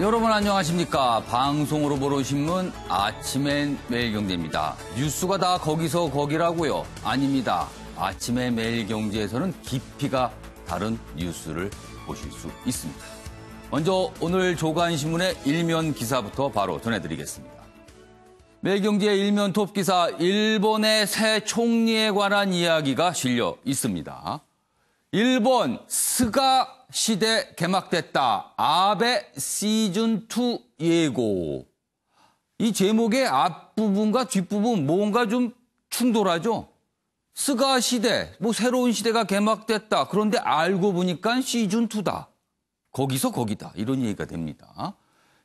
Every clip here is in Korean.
여러분 안녕하십니까. 방송으로 보러 신문 아침엔 매일경제입니다. 뉴스가 다 거기서 거기라고요? 아닙니다. 아침엔 매일경제에서는 깊이가 다른 뉴스를 보실 수 있습니다. 먼저 오늘 조간신문의 일면 기사부터 바로 전해드리겠습니다. 매일경제의 일면 톱기사, 일본의 새 총리에 관한 이야기가 실려 있습니다. 일본 스가 시대 개막됐다. 아베 시즌2 예고. 이 제목의 앞부분과 뒷부분 뭔가 좀 충돌하죠. 스가 시대, 새로운 시대가 개막됐다. 그런데 알고 보니까 시즌2다. 거기서 거기다. 이런 얘기가 됩니다.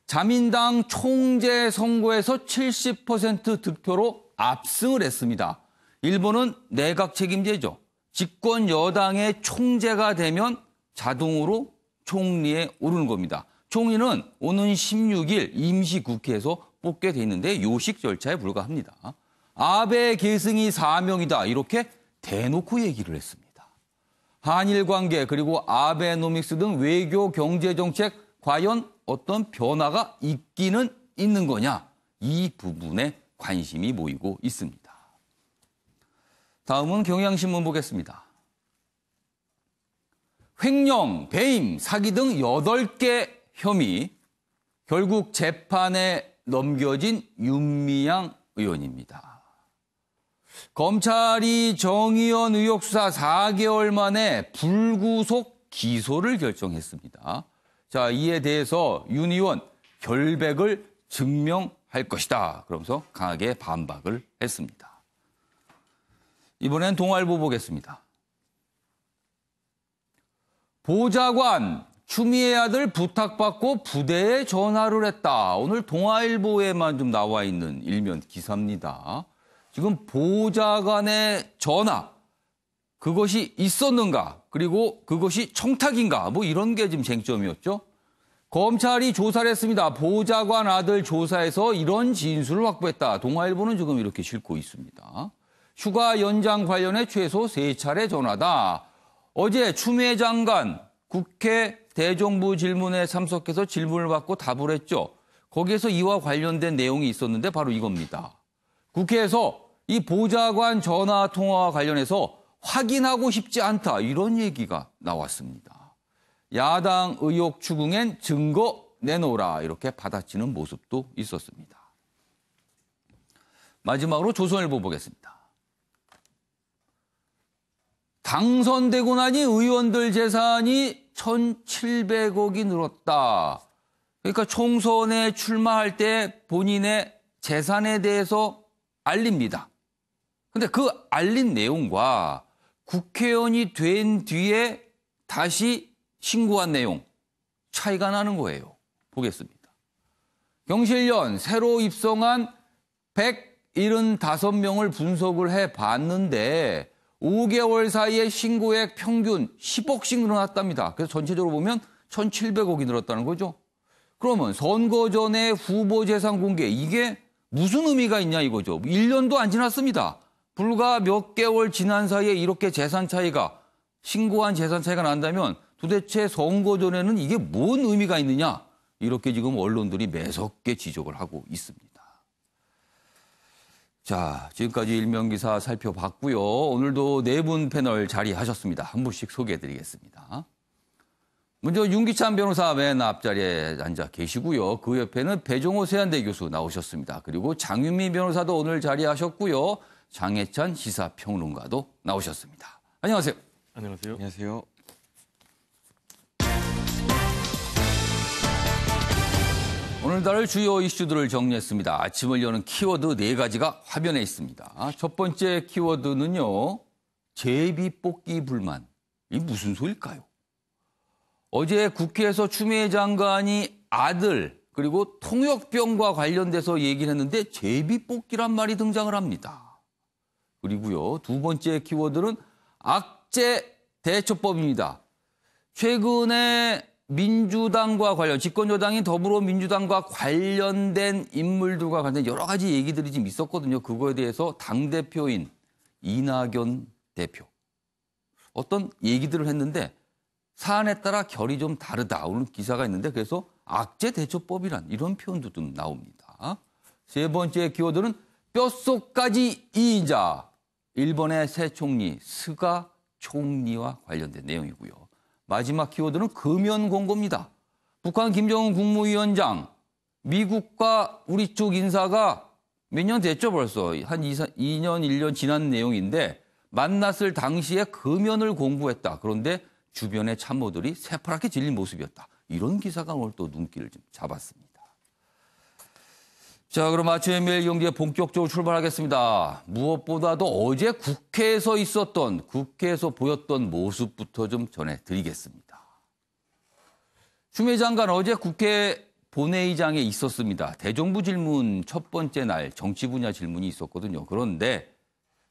자민당 총재 선거에서 70% 득표로 압승을 했습니다. 일본은 내각 책임제죠. 집권 여당의 총재가 되면 자동으로 총리에 오르는 겁니다. 총리는 오는 16일 임시국회에서 뽑게 돼 있는데 요식 절차에 불과합니다. 아베 계승이 사명이다. 이렇게 대놓고 얘기를 했습니다. 한일 관계 그리고 아베노믹스 등 외교 경제 정책 과연 어떤 변화가 있기는 있는 거냐? 이 부분에 관심이 모이고 있습니다. 다음은 경향신문 보겠습니다. 횡령, 배임, 사기 등 8개 혐의, 결국 재판에 넘겨진 윤미향 의원입니다. 검찰이 정의원 의혹 수사 4개월 만에 불구속 기소를 결정했습니다. 자, 이에 대해서 윤 의원 결백을 증명할 것이다. 그러면서 강하게 반박을 했습니다. 이번엔 동아일보 보겠습니다. 보좌관, 추미애 아들 부탁받고 부대에 전화를 했다. 오늘 동아일보에만 좀 나와 있는 일면 기사입니다. 지금 보좌관의 전화, 그것이 있었는가? 그리고 그것이 청탁인가? 이런 게 지금 쟁점이었죠. 검찰이 조사를 했습니다. 보좌관 아들 조사에서 이런 진술을 확보했다. 동아일보는 지금 이렇게 싣고 있습니다. 휴가 연장 관련해 최소 3차례 전화다. 어제 추미애 장관 국회 대정부 질문에 참석해서 질문을 받고 답을 했죠. 거기에서 이와 관련된 내용이 있었는데 바로 이겁니다. 국회에서 이 보좌관 전화 통화와 관련해서 확인하고 싶지 않다. 이런 얘기가 나왔습니다. 야당 의혹 추궁엔 증거 내놓으라. 이렇게 받아치는 모습도 있었습니다. 마지막으로 조선일보 보겠습니다. 당선되고 나니 의원들 재산이 1,700억이 늘었다. 그러니까 총선에 출마할 때 본인의 재산에 대해서 알립니다. 근데 그 알린 내용과 국회의원이 된 뒤에 다시 신고한 내용 차이가 나는 거예요. 보겠습니다. 경실련 새로 입성한 175명을 분석을 해봤는데 5개월 사이에 신고액 평균 10억씩 늘어났답니다. 그래서 전체적으로 보면 1,700억이 늘었다는 거죠. 그러면 선거 전에 후보 재산 공개, 이게 무슨 의미가 있냐 이거죠. 1년도 안 지났습니다. 불과 몇 개월 지난 사이에 이렇게 재산 차이가, 신고한 재산 차이가 난다면 도대체 선거 전에는 이게 뭔 의미가 있느냐. 이렇게 지금 언론들이 매섭게 지적을 하고 있습니다. 자, 지금까지 일면기사 살펴봤고요. 오늘도 4분 패널 자리하셨습니다. 한 분씩 소개해드리겠습니다. 먼저 윤기찬 변호사 맨 앞자리에 앉아 계시고요. 그 옆에는 배종호 세한대 교수 나오셨습니다. 그리고 장윤미 변호사도 오늘 자리하셨고요. 장혜찬 시사평론가도 나오셨습니다. 안녕하세요. 안녕하세요. 안녕하세요. 오늘날 주요 이슈들을 정리했습니다. 아침을 여는 키워드 4가지가 화면에 있습니다. 첫 번째 키워드는요. 제비뽑기 불만. 이게 무슨 소릴까요? 어제 국회에서 추미애 장관이 아들 그리고 통역병과 관련돼서 얘기를 했는데 제비뽑기란 말이 등장을 합니다. 그리고요. 두 번째 키워드는 악재 대처법입니다. 최근에 민주당과 관련, 집권여당인 더불어민주당과 관련된 인물들과 관련된 여러 가지 얘기들이 좀 있었거든요. 그거에 대해서 당대표인 이낙연 대표. 어떤 얘기들을 했는데 사안에 따라 결이 좀 다르다. 오늘 기사가 있는데 그래서 악재대처법이란 이런 표현도 좀 나옵니다. 세 번째 키워드는 뼛속까지 이인자. 일본의 새 총리 스가 총리와 관련된 내용이고요. 마지막 키워드는 금연 공고입니다. 북한 김정은 국무위원장, 미국과 우리 쪽 인사가 몇 년 됐죠 벌써. 한 2년, 1년 지난 내용인데 만났을 당시에 금연을 공고했다. 그런데 주변의 참모들이 새파랗게 질린 모습이었다. 이런 기사가 오늘 또 눈길을 좀 잡았습니다. 자, 그럼 아침에 매일 경제 본격적으로 출발하겠습니다. 무엇보다도 어제 국회에서 보였던 모습부터 좀 전해드리겠습니다. 추미애 장관 어제 국회 본회의장에 있었습니다. 대정부 질문 첫 번째 날 정치 분야 질문이 있었거든요. 그런데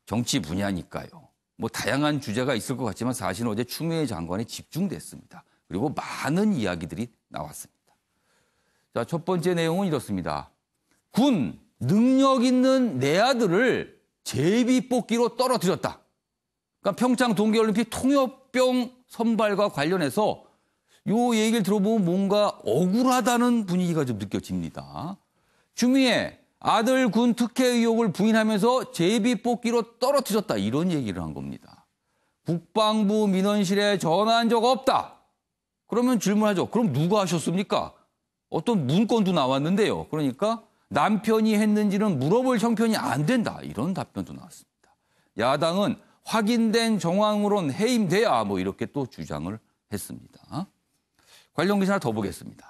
정치 분야니까요. 뭐 다양한 주제가 있을 것 같지만 사실은 어제 추미애 장관에 집중됐습니다. 그리고 많은 이야기들이 나왔습니다. 자, 첫 번째 내용은 이렇습니다. 군 능력 있는 내 아들을 제비뽑기로 떨어뜨렸다. 그러니까 평창 동계올림픽 통역병 선발과 관련해서 요 얘기를 들어보면 뭔가 억울하다는 분위기가 좀 느껴집니다. 추미애 아들 군 특혜 의혹을 부인하면서 제비뽑기로 떨어뜨렸다. 이런 얘기를 한 겁니다. 국방부 민원실에 전화한 적 없다. 그러면 질문하죠. 그럼 누가 하셨습니까? 어떤 문건도 나왔는데요. 그러니까 남편이 했는지는 물어볼 형편이 안 된다. 이런 답변도 나왔습니다. 야당은 확인된 정황으론 해임돼야 뭐 이렇게 또 주장을 했습니다. 관련 기사 하나 더 보겠습니다.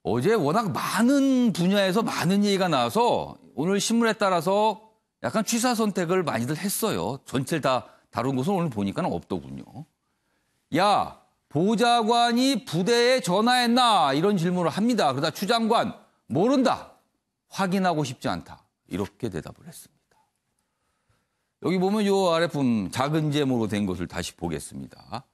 어제 워낙 많은 분야에서 많은 얘기가 나와서 오늘 신문에 따라서 약간 취사 선택을 많이들 했어요. 전체를 다 다룬 것은 오늘 보니까 없더군요. 야, 보좌관이 부대에 전화했나? 이런 질문을 합니다. 그러다 추 장관 모른다. 확인하고 싶지 않다. 이렇게 대답을 했습니다. 여기 보면 요 아래 분 작은 제목으로 된 것을 다시 보겠습니다.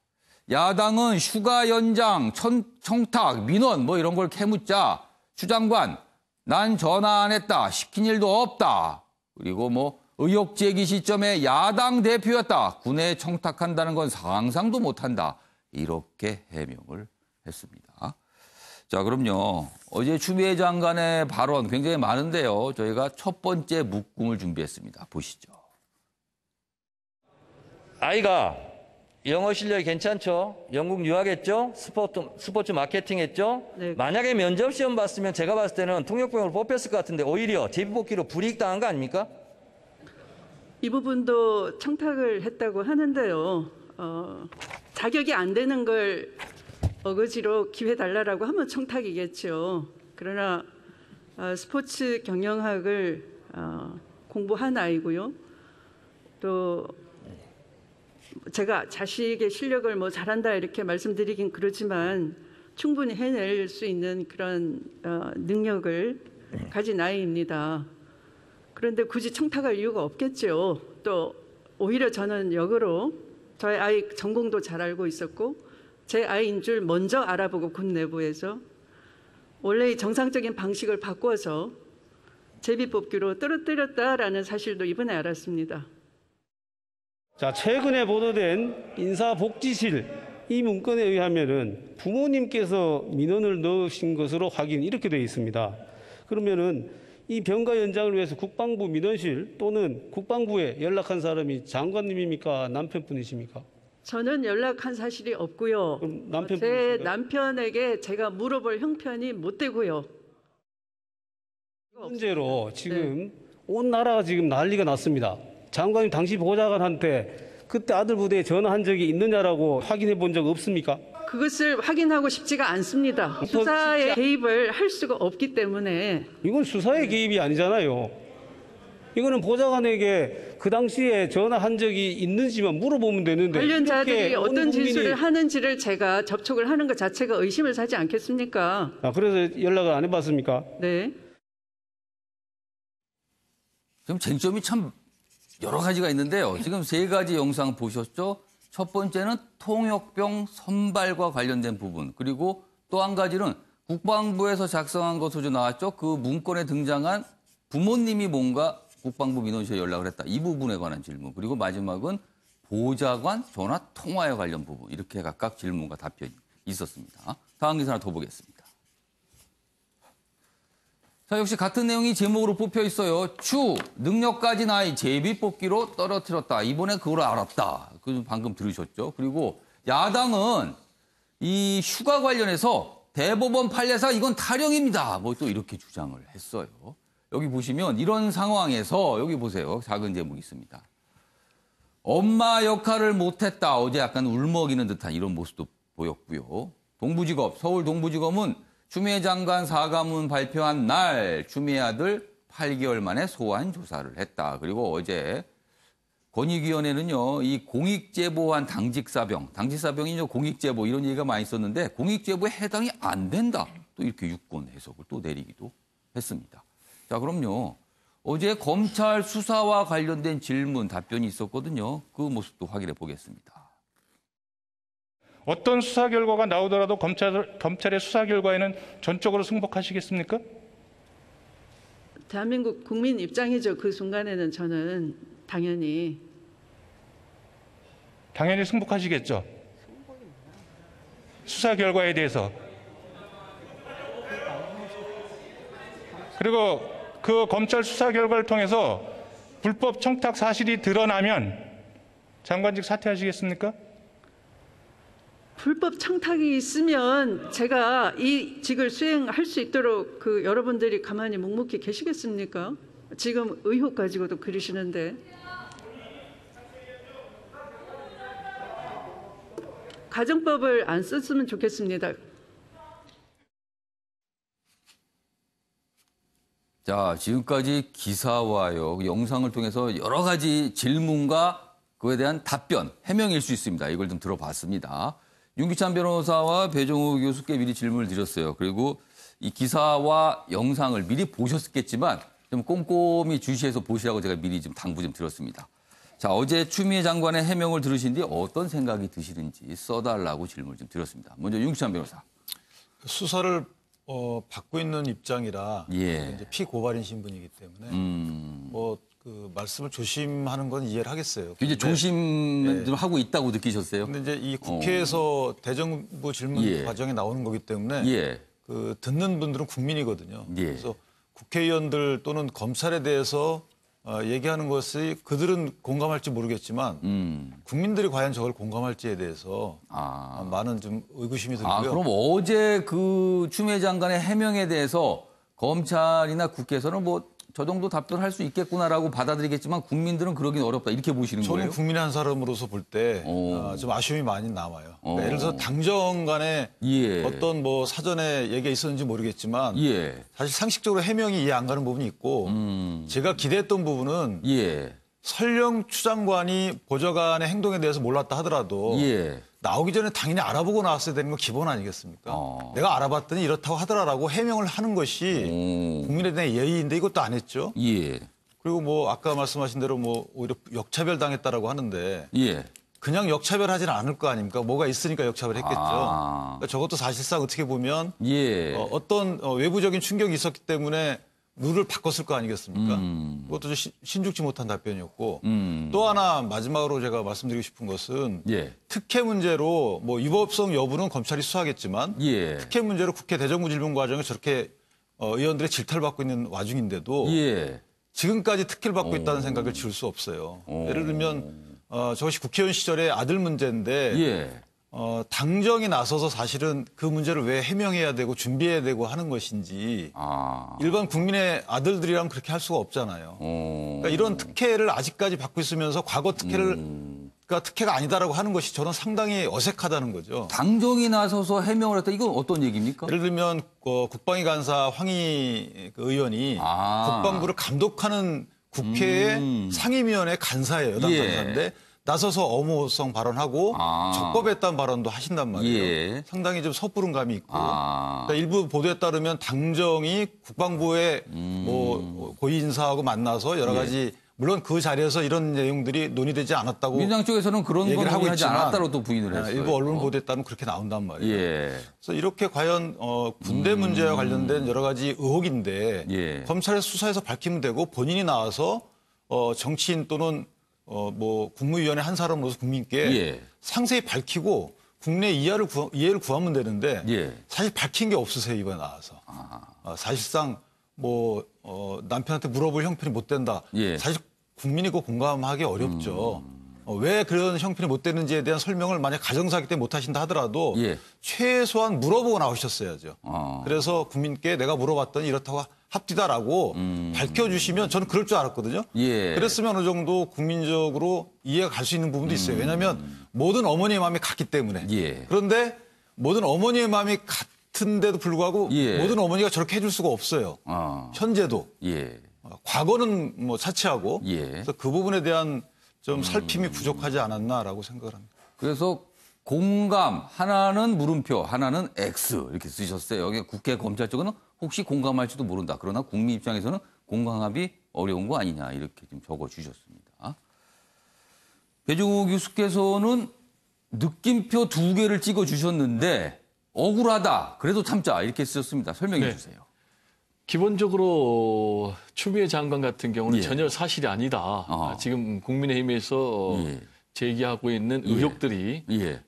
야당은 휴가 연장, 청탁, 민원 뭐 이런 걸 캐묻자 추 장관 난 전화 안 했다. 시킨 일도 없다. 그리고 뭐 의혹 제기 시점에 야당 대표였다. 군에 청탁한다는 건 상상도 못한다. 이렇게 해명을 했습니다. 자, 그럼요. 어제 추미애 장관의 발언 굉장히 많은데요. 저희가 첫 번째 묶음을 준비했습니다. 보시죠. 아이가 영어 실력이 괜찮죠? 영국 유학했죠? 스포츠 마케팅 했죠? 네. 만약에 면접 시험 봤으면 제가 봤을 때는 통역병으로 뽑혔을 것 같은데 오히려 제비뽑기로 불이익 당한 거 아닙니까? 이 부분도 청탁을 했다고 하는데요. 자격이 안 되는 걸 어거지로 기회 달라라고 하면 청탁이겠죠. 그러나 스포츠 경영학을 공부한 아이고요. 또 제가 자식의 실력을 뭐 잘한다 이렇게 말씀드리긴 그렇지만 충분히 해낼 수 있는 그런 능력을 가진 아이입니다. 그런데 굳이 청탁할 이유가 없겠죠. 또 오히려 저는 역으로 저희 아이 전공도 잘 알고 있었고 제 아이인 줄 먼저 알아보고 군 내부에서 원래의 정상적인 방식을 바꿔서 제비뽑기로 떨어뜨렸다라는 사실도 이번에 알았습니다. 자, 최근에 보도된 인사복지실 이 문건에 의하면은 부모님께서 민원을 넣으신 것으로 확인 이렇게 되어 있습니다. 그러면은 이 병가 연장을 위해서 국방부 민원실 또는 국방부에 연락한 사람이 장관님입니까? 남편분이십니까? 저는 연락한 사실이 없고요. 제 남편에게 제가 물어볼 형편이 못 되고요. 문제로 지금 온 나라가 지금 난리가 났습니다. 장관님 당시 보좌관한테 그때 아들 부대에 전화한 적이 있느냐라고 확인해 본 적 없습니까? 그것을 확인하고 싶지가 않습니다. 수사에 개입을 할 수가 없기 때문에. 이건 수사의 개입이 아니잖아요. 이거는 보좌관에게 그 당시에 전화한 적이 있는지만 물어보면 되는데 관련자들이 어떤 진술을 하는지를 제가 접촉을 하는 것 자체가 의심을 사지 않겠습니까? 그래서 연락을 안 해봤습니까? 네. 지금 쟁점이 참 여러 가지가 있는데요. 지금 세 가지 영상 보셨죠? 첫 번째는 통역병 선발과 관련된 부분. 그리고 또 한 가지는 국방부에서 작성한 것으로 나왔죠. 그 문건에 등장한 부모님이 뭔가 국방부 민원실에 연락을 했다. 이 부분에 관한 질문. 그리고 마지막은 보좌관 전화 통화에 관련 부분 이렇게 각각 질문과 답변이 있었습니다. 다음 기사 하나 더 보겠습니다. 자, 역시 같은 내용이 제목으로 뽑혀 있어요. 추, 능력 가진 아이 제비뽑기로 떨어뜨렸다. 이번에 그걸 알았다. 그 방금 들으셨죠? 그리고 야당은 이 휴가 관련해서 대법원 판례상 이건 타령입니다. 뭐 또 이렇게 주장을 했어요. 여기 보시면 이런 상황에서 여기 보세요. 작은 제목이 있습니다. 엄마 역할을 못했다. 어제 약간 울먹이는 듯한 이런 모습도 보였고요. 동부지검, 서울 동부지검은 추미애 장관 사과문 발표한 날 추미애 아들 8개월 만에 소환 조사를 했다. 그리고 어제 권익위원회는요, 이 공익제보한 당직사병이 공익제보 이런 얘기가 많이 있었는데 공익제보에 해당이 안 된다. 또 이렇게 유권 해석을 또 내리기도 했습니다. 자, 그럼요. 어제 검찰 수사와 관련된 질문, 답변이 있었거든요. 그 모습도 확인해 보겠습니다. 어떤 수사 결과가 나오더라도 검찰의 수사 결과에는 전적으로 승복하시겠습니까? 대한민국 국민 입장이죠. 그 순간에는 저는 당연히 승복하시겠죠. 수사 결과에 대해서. 그리고 그 검찰 수사 결과를 통해서 불법 청탁 사실이 드러나면 장관직 사퇴하시겠습니까? 불법 청탁이 있으면 제가 이 직을 수행할 수 있도록 그 여러분들이 가만히 묵묵히 계시겠습니까? 지금 의혹 가지고도 그러시는데. 가정법을 안 썼으면 좋겠습니다. 자, 지금까지 기사와요, 영상을 통해서 여러 가지 질문과 그에 대한 답변, 해명일 수 있습니다. 이걸 좀 들어봤습니다. 윤기찬 변호사와 배종우 교수께 미리 질문을 드렸어요. 그리고 이 기사와 영상을 미리 보셨겠지만 좀 꼼꼼히 주시해서 보시라고 제가 미리 좀 당부 좀 드렸습니다. 자, 어제 추미애 장관의 해명을 들으신 뒤 어떤 생각이 드시는지 써달라고 질문을 좀 드렸습니다. 먼저 윤기찬 변호사. 수사를 받고 있는 입장이라 예. 이제 피고발인 신분이기 때문에 그 말씀을 조심하는 건 이해를 하겠어요. 이제 조심을 하고 있다고 느끼셨어요? 근데 이제 이 국회에서 대정부 질문 예. 과정에 나오는 거기 때문에 예. 그 듣는 분들은 국민이거든요. 예. 그래서 국회의원들 또는 검찰에 대해서 얘기하는 것이 그들은 공감할지 모르겠지만 국민들이 과연 저걸 공감할지에 대해서 많은 좀 의구심이 들고요. 그럼 어제 그 추미애 장관의 해명에 대해서 검찰이나 국회에서는 뭐 저 정도 답변할 수 있겠구나라고 받아들이겠지만 국민들은 그러긴 어렵다 이렇게 보시는 저는 거예요? 국민의 한 사람으로서 볼 때 좀 아쉬움이 많이 남아요. 그러니까 예를 들어서 당정 간에 예. 어떤 뭐 사전에 얘기가 있었는지 모르겠지만 예. 사실 상식적으로 해명이 이해 안 가는 부분이 있고 제가 기대했던 부분은 예. 설령 추 장관이 보좌관의 행동에 대해서 몰랐다 하더라도 예. 나오기 전에 당연히 알아보고 나왔어야 되는 건 기본 아니겠습니까? 내가 알아봤더니 이렇다고 하더라라고 해명을 하는 것이 국민에 대한 예의인데 이것도 안 했죠. 예. 그리고 뭐 아까 말씀하신 대로 뭐 오히려 역차별 당했다라고 하는데 예. 그냥 역차별하지는 않을 거 아닙니까? 뭐가 있으니까 역차별했겠죠. 그러니까 저것도 사실상 어떻게 보면 예. 어떤 외부적인 충격이 있었기 때문에 룰을 바꿨을 거 아니겠습니까? 그것도 좀 신중치 못한 답변이었고 또 하나 마지막으로 제가 말씀드리고 싶은 것은 예. 특혜 문제로 뭐 위법성 여부는 검찰이 수사하겠지만 예. 특혜 문제로 국회 대정부 질문 과정에 저렇게 의원들의 질타를 받고 있는 와중인데도 예. 지금까지 특혜를 받고 있다는 생각을 지울 수 없어요. 예를 들면 저것이 국회의원 시절의 아들 문제인데 예. 당정이 나서서 사실은 그 문제를 왜 해명해야 되고 준비해야 되고 하는 것인지 일반 국민의 아들들이랑 그렇게 할 수가 없잖아요. 그러니까 이런 특혜를 아직까지 받고 있으면서 과거 특혜가 특혜가 아니다라고 하는 것이 저는 상당히 어색하다는 거죠. 당정이 나서서 해명을 했다. 이건 어떤 얘기입니까? 예를 들면 국방위 간사 황희 의원이 국방부를 감독하는 국회의 상임위원회 간사예요. 여당 간사인데 나서서 엄호성 발언하고 적법했다는 발언도 하신단 말이에요. 예. 상당히 좀 섣부른 감이 있고 그러니까 일부 보도에 따르면 당정이 국방부의 뭐 고위 인사하고 만나서 여러 가지 물론 그 자리에서 이런 내용들이 논의되지 않았다고 민주당 쪽에서는 그런 건 하고 하지 않았다고 또 부인을 했어요. 일부 언론 보도에 따르면 그렇게 나온단 말이에요. 예. 그래서 이렇게 과연 군대 문제와 관련된 여러 가지 의혹인데 예. 검찰의 수사에서 밝히면 되고 본인이 나와서 정치인 또는 뭐 국무위원회 한 사람으로서 국민께 예. 상세히 밝히고 국내 이해를 구하면 되는데 예. 사실 밝힌 게 없으세요 이번에 나와서. 사실상 뭐 남편한테 물어볼 형편이 못 된다. 예. 사실 국민이 그 공감하기 어렵죠. 왜 그런 형편이 못 되는지에 대한 설명을 만약 가정사기 때문에 못 하신다 하더라도 예. 최소한 물어보고 나오셨어야죠. 그래서 국민께 내가 물어봤더니 이렇다고 합디다라고 밝혀주시면 저는 그럴 줄 알았거든요. 예. 그랬으면 어느 정도 국민적으로 이해가 갈 수 있는 부분도 있어요. 왜냐하면 모든 어머니의 마음이 같기 때문에. 예. 그런데 모든 어머니의 마음이 같은데도 불구하고 예. 모든 어머니가 저렇게 해줄 수가 없어요. 현재도. 예. 과거는 뭐 차치하고. 예. 그래서 그 부분에 대한 좀 살핌이 부족하지 않았나라고 생각을 합니다. 그래서 공감 하나는 물음표 하나는 X 이렇게 쓰셨어요. 여기 국회 검찰 쪽은 혹시 공감할지도 모른다. 그러나 국민 입장에서는 공감하기 어려운 거 아니냐 이렇게 좀 적어주셨습니다. 배종우 교수께서는 느낌표 2개를 찍어주셨는데 억울하다. 그래도 참자 이렇게 쓰셨습니다. 설명해 주세요. 기본적으로 추미애 장관 같은 경우는 예. 전혀 사실이 아니다. 지금 국민의힘에서 예. 제기하고 있는 의혹들이 예.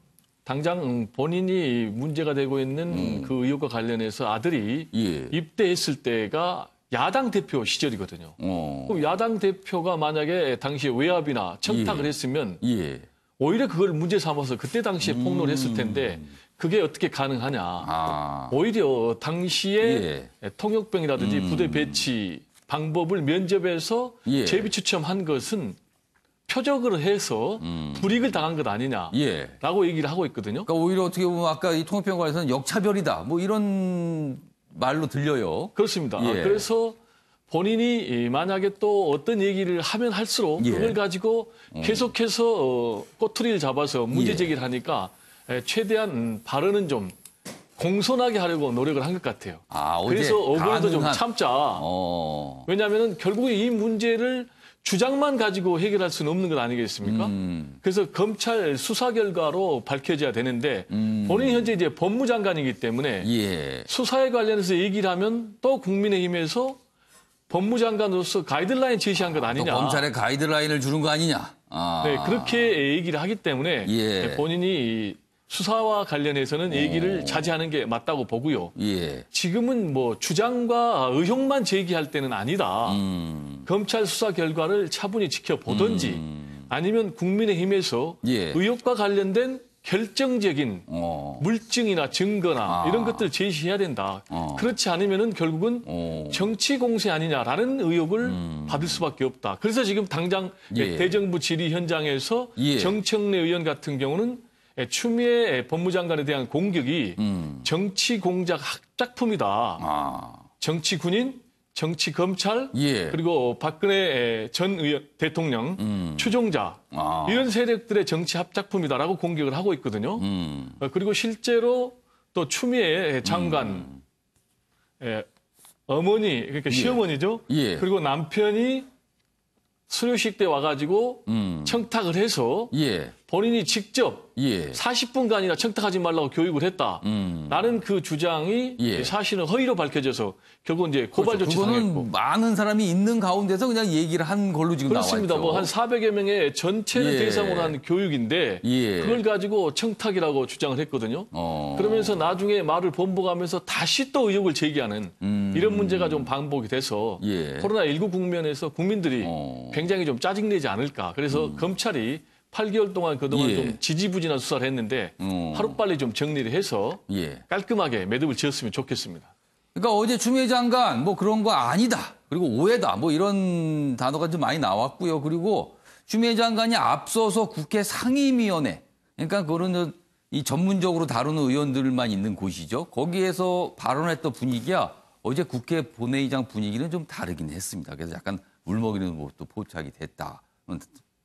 당장 본인이 문제가 되고 있는 그 의혹과 관련해서 아들이 예. 입대했을 때가 야당 대표 시절이거든요. 그럼 야당 대표가 만약에 당시에 외압이나 청탁을 예. 했으면 예. 오히려 그걸 문제 삼아서 그때 당시에 폭로를 했을 텐데 그게 어떻게 가능하냐. 오히려 당시에 통역병이라든지 부대 배치 방법을 면접에서 예. 제비 추첨한 것은 표적으로 해서 불이익을 당한 것 아니냐라고 예. 얘기를 하고 있거든요. 그러니까 오히려 어떻게 보면 아까 이 통합병관에서는 역차별이다. 뭐 이런 말로 들려요. 그렇습니다. 예. 그래서 본인이 만약에 또 어떤 얘기를 하면 할수록 예. 그걸 가지고 계속해서 꼬투리를 잡아서 문제 제기를 하니까 최대한 발언은 좀 공손하게 하려고 노력을 한 것 같아요. 어제 그래서 어번에도 좀 가능한- 참자. 왜냐하면 결국에 이 문제를 주장만 가지고 해결할 수는 없는 것 아니겠습니까? 그래서 검찰 수사 결과로 밝혀져야 되는데 본인이 현재 이제 법무장관이기 때문에 예. 수사에 관련해서 얘기를 하면 또 국민의힘에서 법무장관으로서 가이드라인 제시한 것 또 아니냐. 검찰에 가이드라인을 주는 거 아니냐. 네, 그렇게 얘기를 하기 때문에 예. 본인이 수사와 관련해서는 얘기를 자제하는 게 맞다고 보고요. 예. 지금은 뭐 주장과 의혹만 제기할 때는 아니다. 검찰 수사 결과를 차분히 지켜보든지 아니면 국민의힘에서 예. 의혹과 관련된 결정적인 물증이나 증거나 이런 것들을 제시해야 된다. 그렇지 않으면은 결국은 정치 공세 아니냐라는 의혹을 받을 수밖에 없다. 그래서 지금 당장 예. 대정부 질의 현장에서 예. 정청래 의원 같은 경우는 추미애 법무장관에 대한 공격이 정치 공작 학작품이다. 정치 군인, 정치 검찰, 예. 그리고 박근혜 전 대통령 추종자 이런 세력들의 정치 합작품이다라고 공격을 하고 있거든요. 그리고 실제로 또 추미애 장관 어머니 그러니까 시어머니죠. 예. 그리고 남편이 수료식 때 와가지고 청탁을 해서 예. 본인이 직접 예. 40분간이나 청탁하지 말라고 교육을 했다. 라는 그 주장이 예. 사실은 허위로 밝혀져서 결국 이제 고발 조치 그거는 당했고. 많은 사람이 있는 가운데서 그냥 얘기를 한 걸로 지금 그렇습니다. 나와 있죠. 뭐 한 400여 명의 전체를 예. 대상으로 한 교육인데 예. 그걸 가지고 청탁이라고 주장을 했거든요. 그러면서 나중에 말을 번복하면서 다시 또 의혹을 제기하는 이런 문제가 좀 반복이 돼서 예. 코로나19 국면에서 국민들이 굉장히 좀 짜증내지 않을까. 그래서 검찰이 8개월 동안 그동안 예. 좀 지지부진한 수사를 했는데 하루빨리 좀 정리를 해서 예. 깔끔하게 매듭을 지었으면 좋겠습니다. 그러니까 어제 추미애 장관 뭐 그런 거 아니다. 그리고 오해다. 뭐 이런 단어가 좀 많이 나왔고요. 그리고 추미애 장관이 앞서서 국회 상임위원회. 그러니까 그거는 이 전문적으로 다루는 의원들만 있는 곳이죠. 거기에서 발언했던 분위기야 어제 국회 본회의장 분위기는 좀 다르긴 했습니다. 그래서 약간 울먹이는 모습도 포착이 됐다.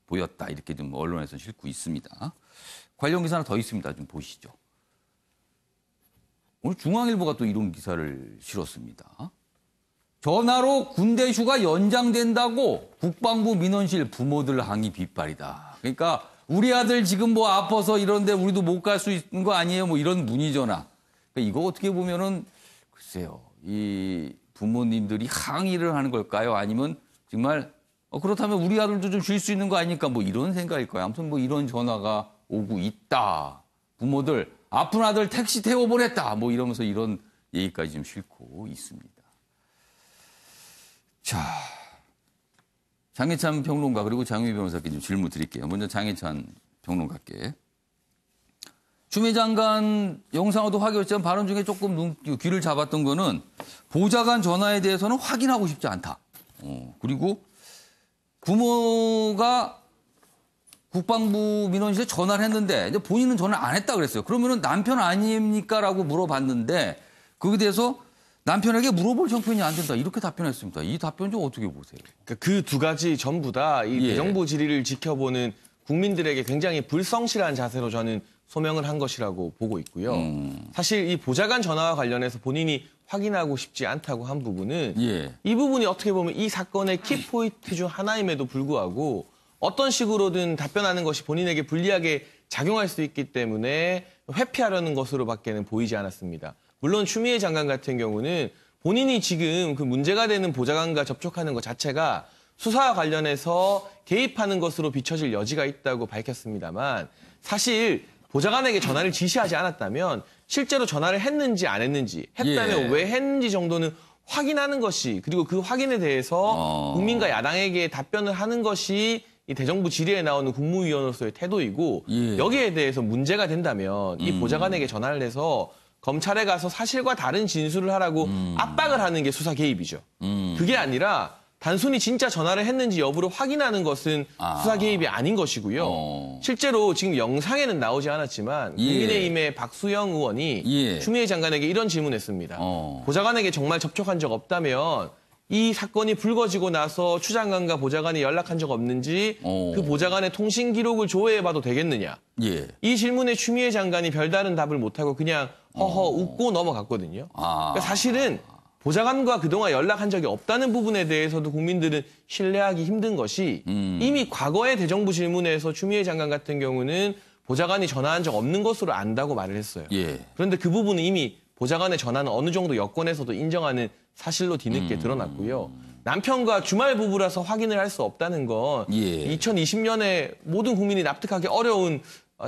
보였다. 이렇게 좀 언론에서 싣고 있습니다. 관련 기사 하나 더 있습니다. 좀 보시죠. 오늘 중앙일보가 또 이런 기사를 실었습니다. 전화로 군대 휴가 연장된다고 국방부 민원실 부모들 항의 빗발이다. 그러니까 우리 아들 지금 뭐 아파서 이런데 우리도 못 갈 수 있는 거 아니에요? 뭐 이런 문의 전화. 그러니까 이거 어떻게 보면은 글쎄요. 이 부모님들이 항의를 하는 걸까요? 아니면 정말 그렇다면 우리 아들도 좀 쉴 수 있는 거 아닙니까? 뭐 이런 생각일 거예요. 아무튼 뭐 이런 전화가 오고 있다. 부모들 아픈 아들 택시 태워보냈다. 뭐 이러면서 이런 얘기까지 좀 싣고 있습니다. 자, 장해찬 평론가 그리고 장유희 변호사께 좀 질문 드릴게요. 먼저 장해찬 평론가께. 추미애 장관 영상으로도 확인했지만 발언 중에 조금 귀를 잡았던 거는 보좌관 전화에 대해서는 확인하고 싶지 않다. 그리고 부모가 국방부 민원실에 전화를 했는데 이제 본인은 전화를 안 했다 그랬어요. 그러면은 남편 아닙니까라고 물어봤는데 거기에 대해서 남편에게 물어볼 형편이 안 된다 이렇게 답변했습니다. 이 답변 좀 어떻게 보세요? 그 두 가지 전부 다 이 예. 대정부 질의를 지켜보는 국민들에게 굉장히 불성실한 자세로 저는 소명을 한 것이라고 보고 있고요. 사실 이 보좌관 전화와 관련해서 본인이 확인하고 싶지 않다고 한 부분은 예. 이 부분이 어떻게 보면 이 사건의 키포인트 중 하나임에도 불구하고 어떤 식으로든 답변하는 것이 본인에게 불리하게 작용할 수 있기 때문에 회피하려는 것으로밖에는 보이지 않았습니다. 물론 추미애 장관 같은 경우는 본인이 지금 그 문제가 되는 보좌관과 접촉하는 것 자체가 수사와 관련해서 개입하는 것으로 비춰질 여지가 있다고 밝혔습니다만 사실 보좌관에게 전화를 지시하지 않았다면 실제로 전화를 했는지 안 했는지 했다면 예. 왜 했는지 정도는 확인하는 것이 그리고 그 확인에 대해서 국민과 야당에게 답변을 하는 것이 이 대정부 질의에 나오는 국무위원으로서의 태도이고 예. 여기에 대해서 문제가 된다면 이 보좌관에게 전화를 해서 검찰에 가서 사실과 다른 진술을 하라고 압박을 하는 게 수사 개입이죠. 그게 아니라 단순히 진짜 전화를 했는지 여부를 확인하는 것은 수사 개입이 아닌 것이고요. 실제로 지금 영상에는 나오지 않았지만 예. 국민의힘의 박수영 의원이 예. 추미애 장관에게 이런 질문했습니다. 보좌관에게 정말 접촉한 적 없다면 이 사건이 불거지고 나서 추 장관과 보좌관이 연락한 적 없는지 그 보좌관의 통신 기록을 조회해봐도 되겠느냐. 예. 이 질문에 추미애 장관이 별다른 답을 못하고 그냥 허허 웃고 넘어갔거든요. 그러니까 사실은 보좌관과 그동안 연락한 적이 없다는 부분에 대해서도 국민들은 신뢰하기 힘든 것이 이미 과거의 대정부 질문에서 추미애 장관 같은 경우는 보좌관이 전화한 적 없는 것으로 안다고 말을 했어요. 예. 그런데 그 부분은 이미 보좌관의 전화는 어느 정도 여권에서도 인정하는 사실로 뒤늦게 드러났고요. 남편과 주말 부부라서 확인을 할 수 없다는 건 예. 2020년에 모든 국민이 납득하기 어려운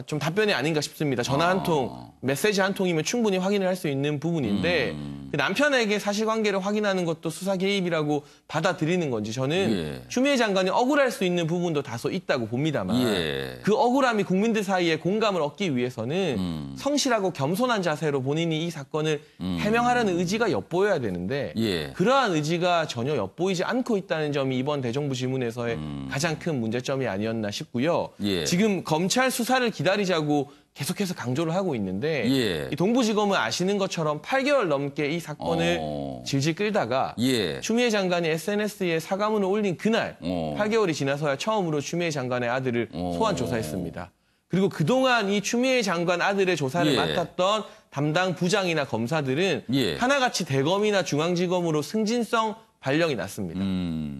좀 답변이 아닌가 싶습니다. 전화 한 통, 메시지 한 통이면 충분히 확인을 할 수 있는 부분인데 그 남편에게 사실관계를 확인하는 것도 수사 개입이라고 받아들이는 건지 저는 예. 추미애 장관이 억울할 수 있는 부분도 다소 있다고 봅니다만 예. 그 억울함이 국민들 사이에 공감을 얻기 위해서는 성실하고 겸손한 자세로 본인이 이 사건을 해명하려는 의지가 엿보여야 되는데 예. 그러한 의지가 전혀 엿보이지 않고 있다는 점이 이번 대정부 질문에서의 가장 큰 문제점이 아니었나 싶고요. 예. 지금 검찰 수사를 기다리자고 계속해서 강조를 하고 있는데 예. 이 동부지검은 아시는 것처럼 8개월 넘게 이 사건을 질질 끌다가 예. 추미애 장관이 SNS에 사과문을 올린 그날 8개월이 지나서야 처음으로 추미애 장관의 아들을 소환 조사했습니다. 그리고 그동안 이 추미애 장관 아들의 조사를 예. 맡았던 담당 부장이나 검사들은 예. 하나같이 대검이나 중앙지검으로 승진성 발령이 났습니다.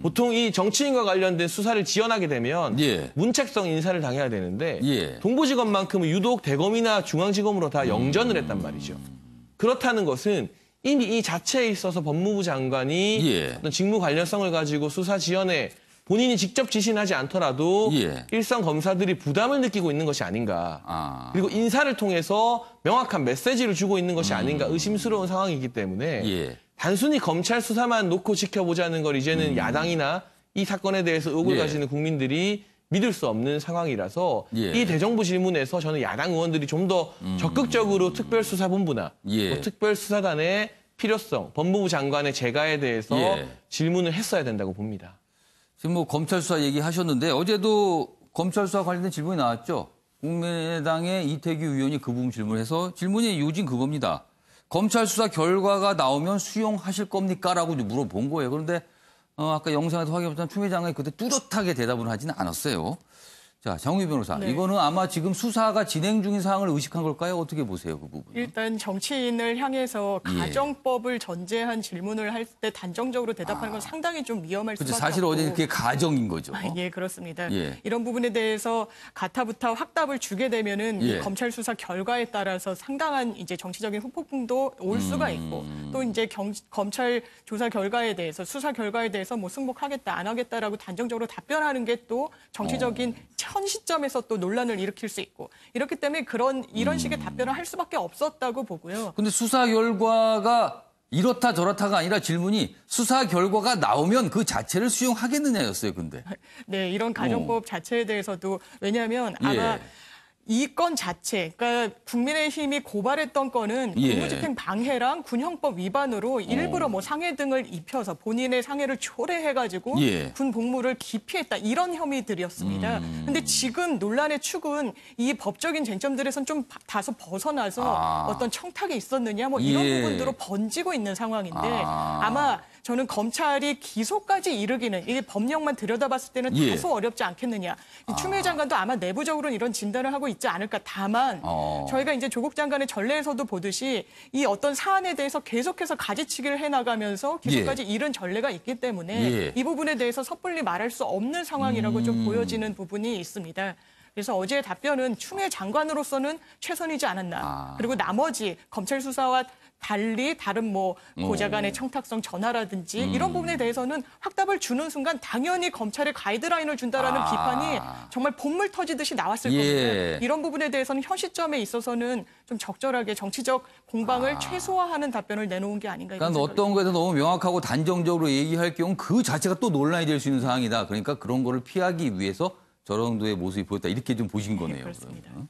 보통 이 정치인과 관련된 수사를 지원하게 되면 예. 문책성 인사를 당해야 되는데 예. 동부지검만큼은 유독 대검이나 중앙지검으로 다 영전을 했단 말이죠. 그렇다는 것은 이미 이 자체에 있어서 법무부 장관이 예. 어떤 직무 관련성을 가지고 수사 지원에 본인이 직접 지시는 하지 않더라도 예. 일선 검사들이 부담을 느끼고 있는 것이 아닌가. 그리고 인사를 통해서 명확한 메시지를 주고 있는 것이 아닌가 의심스러운 상황이기 때문에 예. 단순히 검찰 수사만 놓고 지켜보자는 걸 이제는 야당이나 이 사건에 대해서 의혹을 예. 가지는 국민들이 믿을 수 없는 상황이라서 예. 이 대정부 질문에서 저는 야당 의원들이 좀 더 적극적으로 특별수사본부나 예. 또 특별수사단의 필요성, 법무부 장관의 재가에 대해서 예. 질문을 했어야 된다고 봅니다. 지금 뭐 검찰 수사 얘기하셨는데 어제도 검찰 수사 관련된 질문이 나왔죠. 국민의당의 이태규 의원이 그 부분 질문해서 질문의 요지는 그겁니다. 검찰 수사 결과가 나오면 수용하실 겁니까? 라고 물어본 거예요. 그런데 아까 영상에서 확인했던 추미애 장관이 그때 뚜렷하게 대답을 하지는 않았어요. 자, 장우희 변호사. 네. 이거는 아마 지금 수사가 진행 중인 사항을 의식한 걸까요? 어떻게 보세요, 그 부분? 일단 정치인을 향해서 예. 가정법을 전제한 질문을 할 때 단정적으로 대답하는 건 상당히 좀 위험할 그렇죠. 수밖에 사실 없고. 어제 그게 가정인 거죠. 예, 그렇습니다. 예. 이런 부분에 대해서 가타부타 확답을 주게 되면은 예. 이 검찰 수사 결과에 따라서 상당한 이제 정치적인 후폭풍도 올 수가 있고 또 이제 검찰 조사 결과에 대해서 수사 결과에 대해서 뭐 승복하겠다 안 하겠다라고 단정적으로 답변하는 게 또 정치적인 현 시점에서 또 논란을 일으킬 수 있고 이렇기 때문에 이런 식의 답변을 할 수밖에 없었다고 보고요. 근데 수사 결과가 이렇다 저렇다가 아니라 질문이 수사 결과가 나오면 그 자체를 수용하겠느냐였어요, 근데. 네, 이런 가정법 자체에 대해서도 왜냐하면 아마 예. 이 건 자체, 그러니까 국민의힘이 고발했던 건은 예. 공무집행 방해랑 군형법 위반으로 일부러 뭐 상해 등을 입혀서 본인의 상해를 초래해가지고 예. 군 복무를 기피했다 이런 혐의들이었습니다. 근데 지금 논란의 축은 이 법적인 쟁점들에선 좀 다소 벗어나서 어떤 청탁이 있었느냐 뭐 이런 예. 부분들로 번지고 있는 상황인데 아마 저는 검찰이 기소까지 이르기는 이게 법령만 들여다봤을 때는 예. 다소 어렵지 않겠느냐. 추미애 장관도 아마 내부적으로는 이런 진단을 하고 있지 않을까. 다만 저희가 이제 조국 장관의 전례에서도 보듯이 이 어떤 사안에 대해서 계속해서 가지치기를 해나가면서 기소까지 이른 전례가 있기 때문에 예. 이 부분에 대해서 섣불리 말할 수 없는 상황이라고 좀 보여지는 부분이 있습니다. 그래서 어제의 답변은 추미애 장관으로서는 최선이지 않았나. 그리고 나머지 검찰 수사와 달리 다른 뭐 보좌관의 청탁성 전화라든지 이런 부분에 대해서는 확답을 주는 순간 당연히 검찰에 가이드라인을 준다라는 비판이 정말 본물 터지듯이 나왔을 예. 겁니다. 이런 부분에 대해서는 현 시점에 있어서는 좀 적절하게 정치적 공방을 최소화하는 답변을 내놓은 게 아닌가. 이런 그러니까 어떤 거에서 너무 명확하고 단정적으로 얘기할 경우 그 자체가 또 논란이 될 수 있는 상황이다. 그러니까 그런 거를 피하기 위해서 저런 정도의 모습이 보였다. 이렇게 좀 보신 거네요. 그렇습니다. 그러면.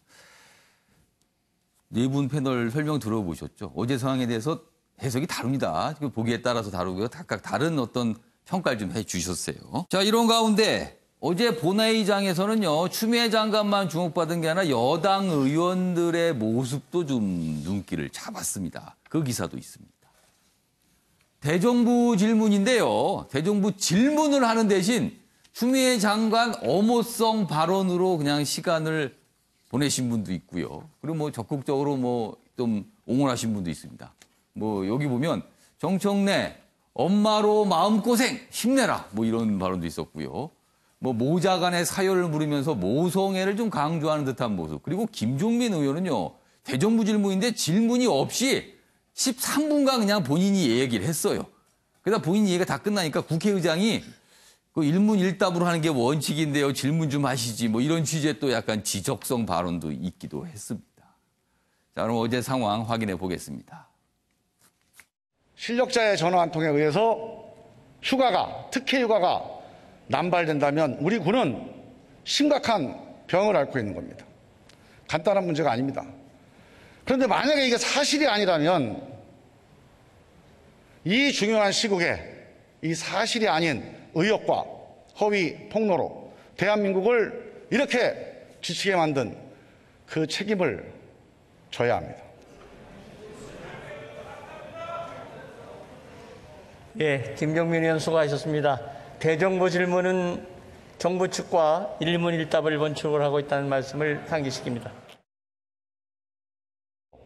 네 분 패널 설명 들어보셨죠? 어제 상황에 대해서 해석이 다릅니다. 보기에 따라서 다르고요. 각각 다른 어떤 평가를 좀 해주셨어요. 자, 이런 가운데 어제 본회의장에서는요. 추미애 장관만 주목받은 게 아니라 여당 의원들의 모습도 좀 눈길을 잡았습니다. 그 기사도 있습니다. 대정부 질문인데요. 대정부 질문을 하는 대신 추미애 장관 엄호성 발언으로 그냥 시간을 보내신 분도 있고요. 그리고 뭐 적극적으로 뭐 좀 옹호하신 분도 있습니다. 뭐 여기 보면 정청래 엄마로 마음고생 힘내라 뭐 이런 발언도 있었고요. 뭐 모자 간의 사열을 물으면서 모성애를 좀 강조하는 듯한 모습. 그리고 김종민 의원은요. 대정부 질문인데 질문이 없이 13분간 그냥 본인이 얘기를 했어요. 그러다 본인 얘기가 다 끝나니까 국회의장이 그 일문일답으로 하는 게 원칙인데요. 질문 좀 하시지. 뭐 이런 취지의 또 약간 지적성 발언도 있기도 했습니다. 자, 그럼 어제 상황 확인해 보겠습니다. 실력자의 전화 한 통에 의해서 특혜 휴가가 남발된다면 우리 군은 심각한 병을 앓고 있는 겁니다. 간단한 문제가 아닙니다. 그런데 만약에 이게 사실이 아니라면 이 중요한 시국에 이 사실이 아닌 의혹과 허위 폭로로 대한민국을 이렇게 지치게 만든 그 책임을 져야 합니다. 예, 김종민 의원 수고하셨습니다. 대정부 질문은 정부 측과 일문일답을 원칙으로 하고 있다는 말씀을 상기시킵니다.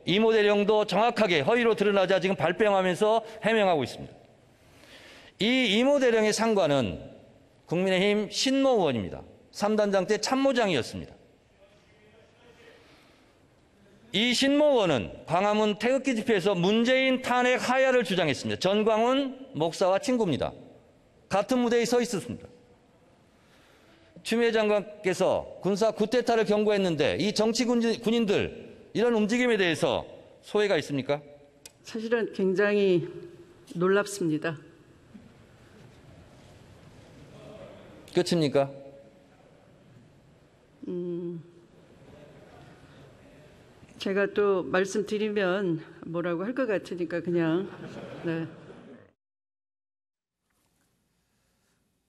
이모 대령도 정확하게 허위로 드러나자 지금 발뺌하면서 해명하고 있습니다. 이 이모 대령의 상관은 국민의힘 신모 의원입니다. 3단장 때 참모장이었습니다. 이 신모 의원은 광화문 태극기 집회에서 문재인 탄핵 하야를 주장했습니다. 전광훈 목사와 친구입니다. 같은 무대에 서 있었습니다. 추미애 장관께서 군사 쿠데타를 경고했는데 이 정치 군인들 이런 움직임에 대해서 소회가 있습니까? 사실은 굉장히 놀랍습니다. 끝입니까? 제가 또 말씀드리면 뭐라고 할 것 같으니까 그냥 네.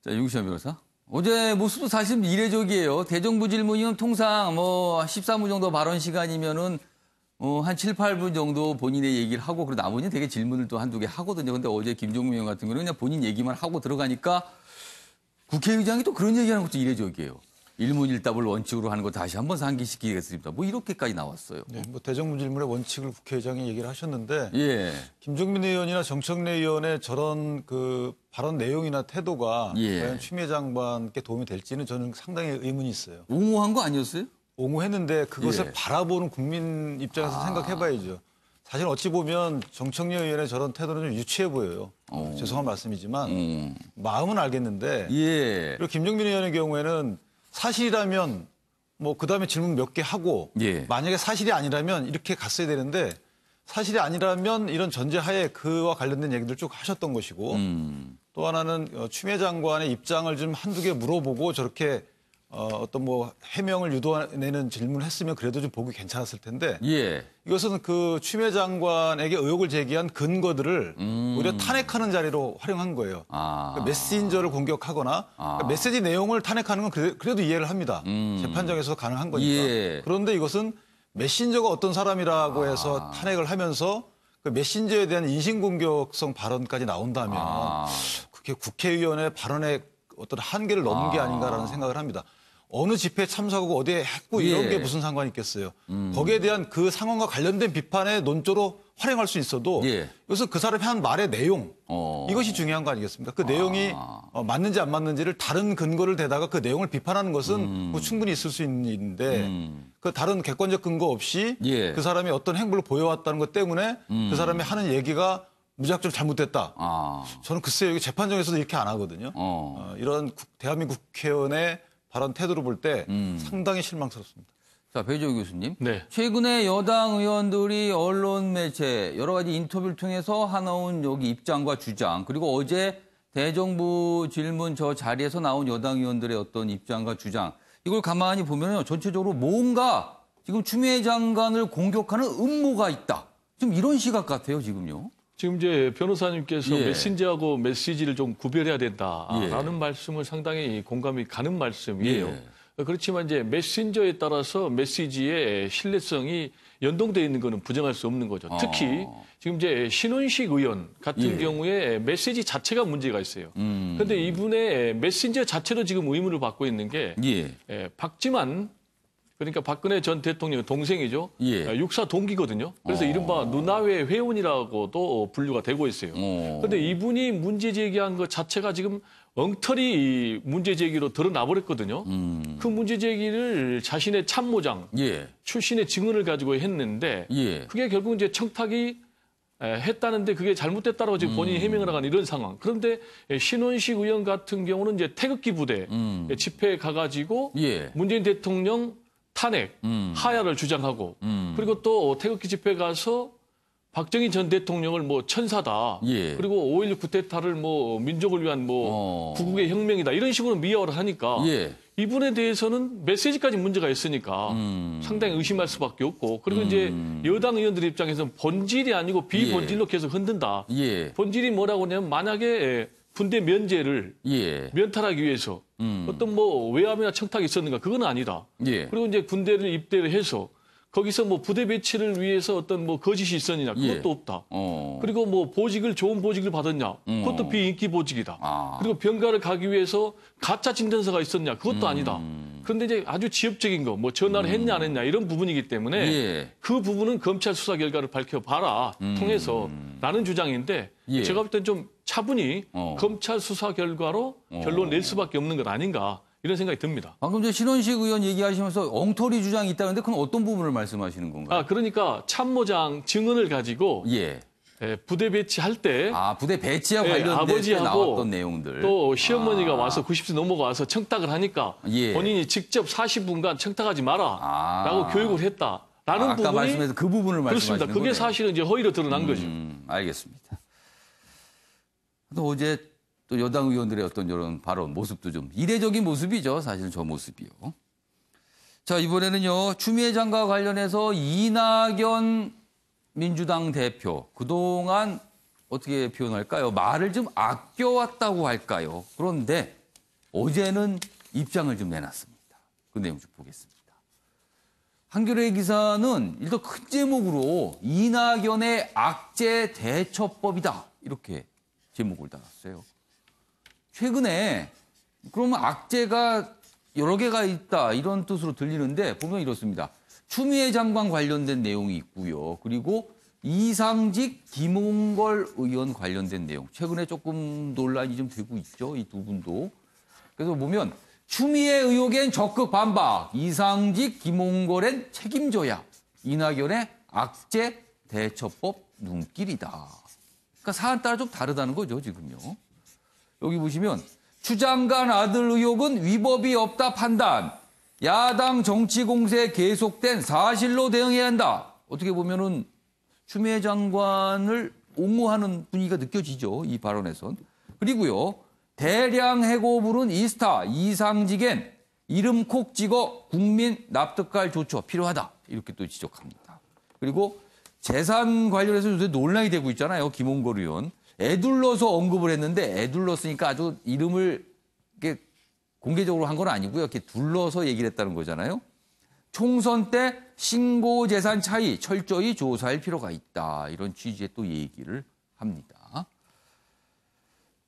자, 유기찬 변호사. 어제 모습도 사실 이례적이에요. 대정부 질문이면 통상 뭐 13분 정도 발언 시간이면은 한 7, 8분 정도 본인의 얘기를 하고 그리고 나머지는 되게 질문을 또 한두 개 하거든요. 근데 어제 김종민 의원 같은 경우는 그냥 본인 얘기만 하고 들어가니까 국회의장이 또 그런 얘기하는 것도 이례적이에요. 일문일답을 원칙으로 하는 거 다시 한번 상기시키겠습니다. 뭐 이렇게까지 나왔어요. 네, 뭐 대정부 질문의 원칙을 국회의장이 얘기를 하셨는데 예. 김종민 의원이나 정청래 의원의 저런 그 발언 내용이나 태도가 예. 과연 추미애 장관께 도움이 될지는 저는 상당히 의문이 있어요. 옹호한 거 아니었어요? 옹호했는데 그것을 예. 바라보는 국민 입장에서 생각해봐야죠. 사실 어찌 보면 정청래 의원의 저런 태도는 좀 유치해 보여요. 죄송한 말씀이지만 마음은 알겠는데 예. 그리고 김종민 의원의 경우에는 사실이라면 뭐 그다음에 질문 몇 개 하고 예. 만약에 사실이 아니라면 이렇게 갔어야 되는데 사실이 아니라면 이런 전제하에 그와 관련된 얘기들 쭉 하셨던 것이고 또 하나는 추미애 장관의 입장을 좀 한두 개 물어보고 저렇게 어떤 뭐 해명을 유도내는 질문을 했으면 그래도 좀 보기 괜찮았을 텐데 예. 이것은 그 추미애 장관에게 의혹을 제기한 근거들을 오히려 탄핵하는 자리로 활용한 거예요. 그러니까 메신저를 공격하거나 그러니까 메시지 내용을 탄핵하는 건 그래도 이해를 합니다. 재판정에서 가능한 거니까. 예. 그런데 이것은 메신저가 어떤 사람이라고 해서 탄핵을 하면서 그 메신저에 대한 인신공격성 발언까지 나온다면 그게 국회의원의 발언의 어떤 한계를 넘은 게 아닌가라는 생각을 합니다. 어느 집회에 참석하고 어디에 했고 이런 게 무슨 상관이 있겠어요. 거기에 대한 그 상황과 관련된 비판의 논조로 활용할 수 있어도 이것은 그 사람이 한 말의 내용 이것이 중요한 거 아니겠습니까? 그 내용이 맞는지 안 맞는지를 다른 근거를 대다가 그 내용을 비판하는 것은 뭐 충분히 있을 수 있는 일인데 그 다른 객관적 근거 없이 그 사람이 어떤 행보를 보여왔다는 것 때문에 그 사람이 하는 얘기가 무작정 잘못됐다. 저는 글쎄요, 여기 재판정에서도 이렇게 안 하거든요. 이런 대한민국 국회의원의 발언 태도를 볼 때 상당히 실망스럽습니다. 자, 배재호 교수님. 네. 최근에 여당 의원들이 언론 매체 여러 가지 인터뷰를 통해서 하나온 여기 입장과 주장 그리고 어제 대정부 질문 저 자리에서 나온 여당 의원들의 어떤 입장과 주장 이걸 가만히 보면요. 전체적으로 뭔가 지금 추미애 장관을 공격하는 음모가 있다. 좀 이런 시각 같아요, 지금요. 지금 이제 변호사님께서 예. 메신저하고 메시지를 좀 구별해야 된다라는 말씀을 상당히 공감이 가는 말씀이에요. 그렇지만 이제 메신저에 따라서 메시지의 신뢰성이 연동되어 있는 것은 부정할 수 없는 거죠. 특히 지금 이제 신원식 의원 같은 경우에 메시지 자체가 문제가 있어요. 그런데 이분의 메신저 자체로 지금 의문을 받고 있는 게 박지만 그러니까 박근혜 전 대통령의 동생이죠. 육사 동기거든요. 그래서 이른바 누나회 회원이라고도 분류가 되고 있어요. 그런데 이분이 문제 제기한 것 자체가 지금 엉터리 문제 제기로 드러나 버렸거든요. 그 문제 제기를 자신의 참모장 출신의 증언을 가지고 했는데 그게 결국 이제 청탁이 했다는데 그게 잘못됐다라고 지금 본인이 해명을 하는 이런 상황. 그런데 신원식 의원 같은 경우는 이제 태극기 부대 집회에 가가지고 문재인 대통령 탄핵, 하야를 주장하고 그리고 또 태극기 집회 가서 박정희 전 대통령을 뭐 천사다. 그리고 5.16 쿠데타를 뭐 민족을 위한 뭐 구국의 혁명이다. 이런 식으로 미화를 하니까 이분에 대해서는 메시지까지 문제가 있으니까 상당히 의심할 수밖에 없고 그리고 이제 여당 의원들 입장에서는 본질이 아니고 비본질로 계속 흔든다. 본질이 뭐라고 하냐면 만약에 군대 면제를 면탈하기 위해서 어떤 뭐 외압이나 청탁이 있었는가 그건 아니다. 그리고 이제 군대를 입대를 해서 거기서 뭐 부대 배치를 위해서 어떤 뭐 거짓이 있었느냐 그것도 없다. 그리고 뭐 보직을 좋은 보직을 받았냐 그것도 비인기 보직이다. 그리고 병가를 가기 위해서 가짜 진단서가 있었냐 그것도 아니다. 그런데 이제 아주 지엽적인 거 뭐 전화를 했냐 안 했냐 이런 부분이기 때문에 그 부분은 검찰 수사 결과를 밝혀봐라 통해서 라는 주장인데 제가 볼 땐 좀 차분히 검찰 수사 결과로 결론 낼 수밖에 없는 것 아닌가. 이런 생각이 듭니다. 방금 저 신원식 의원 얘기하시면서 엉터리 주장이 있다는데 그건 어떤 부분을 말씀하시는 건가요? 그러니까 참모장 증언을 가지고 부대 배치할 때 부대 배치와 관련된 아버지하고 나왔던 내용들. 또 시어머니가 와서 90세 넘어가서 청탁을 하니까 본인이 직접 40분간 청탁하지 마라 라고 교육을 했다라는 아까 부분이 말씀해서 그 부분을 말씀하시는 그렇습니다. 그게 거네요. 사실은 이제 허위로 드러난 거죠. 알겠습니다. 또 어제 또 여당 의원들의 어떤 이런 발언 모습도 좀 이례적인 모습이죠. 사실 저 모습이요. 자, 이번에는요. 추미애 장관과 관련해서 이낙연 민주당 대표 그동안 어떻게 표현할까요? 말을 좀 아껴왔다고 할까요? 그런데 어제는 입장을 좀 내놨습니다. 그 내용 좀 보겠습니다. 한겨레 기사는 일단 큰 제목으로 이낙연의 악재 대처법이다. 이렇게 제목을 달았어요. 최근에 그러면 악재가 여러 개가 있다 이런 뜻으로 들리는데 보면 이렇습니다. 추미애 장관 관련된 내용이 있고요. 그리고 이상직 김홍걸 의원 관련된 내용. 최근에 조금 논란이 좀 되고 있죠. 이 두 분도. 그래서 보면 추미애 의혹엔 적극 반박. 이상직 김홍걸엔 책임져야. 이낙연의 악재 대처법 눈길이다. 그러니까 사안 따라 좀 다르다는 거죠, 지금요. 여기 보시면 추 장관 아들 의혹은 위법이 없다 판단. 야당 정치 공세 계속된 사실로 대응해야 한다. 어떻게 보면은 추미애 장관을 옹호하는 분위기가 느껴지죠. 이 발언에선. 그리고요. 대량 해고 부른 이스타 이상직엔 이름 콕 찍어 국민 납득할 조처 필요하다. 이렇게 또 지적합니다. 그리고 재산 관련해서 요새 논란이 되고 있잖아요. 김홍걸 의원. 애둘러서 언급을 했는데 애둘렀으니까 아주 이름을 이렇게 공개적으로 한 건 아니고요. 이렇게 둘러서 얘기를 했다는 거잖아요. 총선 때 신고 재산 차이 철저히 조사할 필요가 있다. 이런 취지의 또 얘기를 합니다.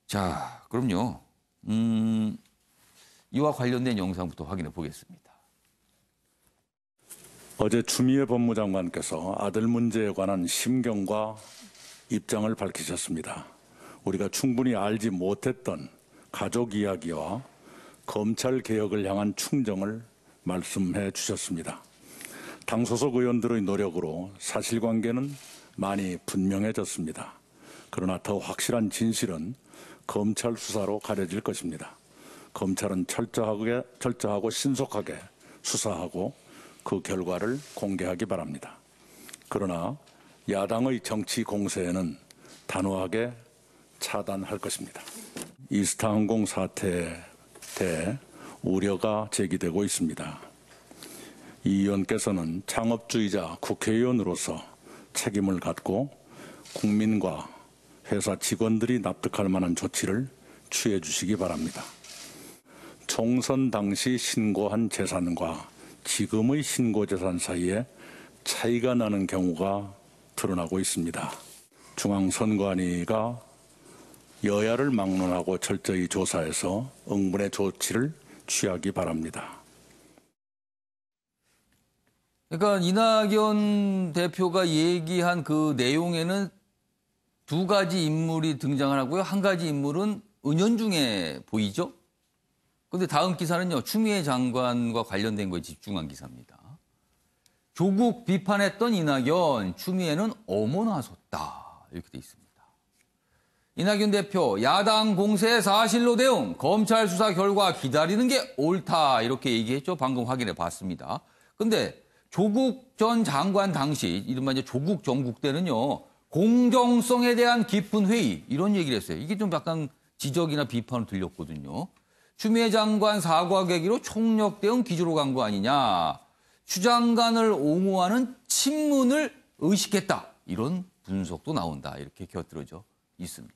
자, 그럼요. 이와 관련된 영상부터 확인해 보겠습니다. 어제 추미애 법무장관께서 아들 문제에 관한 심경과 입장을 밝히셨습니다. 우리가 충분히 알지 못했던 가족 이야기와 검찰 개혁을 향한 충정을 말씀해 주셨습니다. 당 소속 의원들의 노력으로 사실관계는 많이 분명해졌습니다. 그러나 더 확실한 진실은 검찰 수사로 가려질 것입니다. 검찰은 철저하고 신속하게 수사하고 그 결과를 공개하기 바랍니다. 그러나 야당의 정치 공세에는 단호하게 차단할 것입니다. 이스타항공 사태에 대해 우려가 제기되고 있습니다. 이 의원께서는 창업주의자 국회의원으로서 책임을 갖고 국민과 회사 직원들이 납득할 만한 조치를 취해 주시기 바랍니다. 총선 당시 신고한 재산과 지금의 신고 재산 사이에 차이가 나는 경우가 드러나고 있습니다. 중앙선관위가 여야를 막론하고 철저히 조사해서 응분의 조치를 취하기 바랍니다. 그러니까 이낙연 대표가 얘기한 그 내용에는 두 가지 인물이 등장을 하고요. 한 가지 인물은 은연중에 보이죠. 그런데 다음 기사는요. 추미애 장관과 관련된 거에 집중한 기사입니다. 조국 비판했던 이낙연, 추미애는 어머나섰다. 이렇게 돼 있습니다. 이낙연 대표, 야당 공세 사실로 대응, 검찰 수사 결과 기다리는 게 옳다. 이렇게 얘기했죠. 방금 확인해 봤습니다. 근데 조국 전 장관 당시, 이른바 이제 조국 정국 때는요, 공정성에 대한 깊은 회의, 이런 얘기를 했어요. 이게 좀 약간 지적이나 비판으로 들렸거든요. 추미애 장관 사과 계기로 총력 대응 기조로 간 거 아니냐. 추 장관을 옹호하는 친문을 의식했다. 이런 분석도 나온다. 이렇게 곁들여져 있습니다.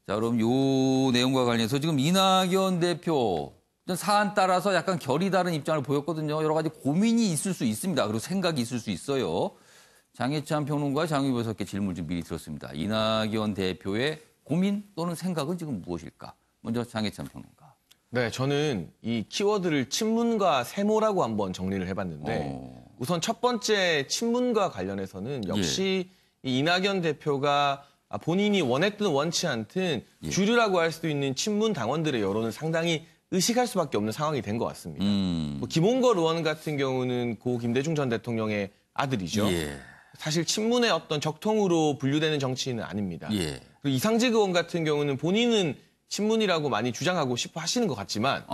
자, 그럼 이 내용과 관련해서 지금 이낙연 대표 사안 따라서 약간 결이 다른 입장을 보였거든요. 여러 가지 고민이 있을 수 있습니다. 그리고 생각이 있을 수 있어요. 장혜찬 평론가 장유보 교수께 질문을 좀 미리 드렸습니다. 이낙연 대표의 고민 또는 생각은 지금 무엇일까? 먼저 장혜찬 평론가. 네, 저는 이 키워드를 친문과 세모라고 한번 정리를 해봤는데 우선 첫 번째 친문과 관련해서는 역시 이 이낙연 대표가 본인이 원했든 원치 않든 주류라고 할 수도 있는 친문 당원들의 여론을 상당히 의식할 수밖에 없는 상황이 된 것 같습니다. 뭐 김홍걸 의원 같은 경우는 고 김대중 전 대통령의 아들이죠. 사실 친문의 어떤 적통으로 분류되는 정치인은 아닙니다. 그리고 이상직 의원 같은 경우는 본인은 친문이라고 많이 주장하고 싶어 하시는 것 같지만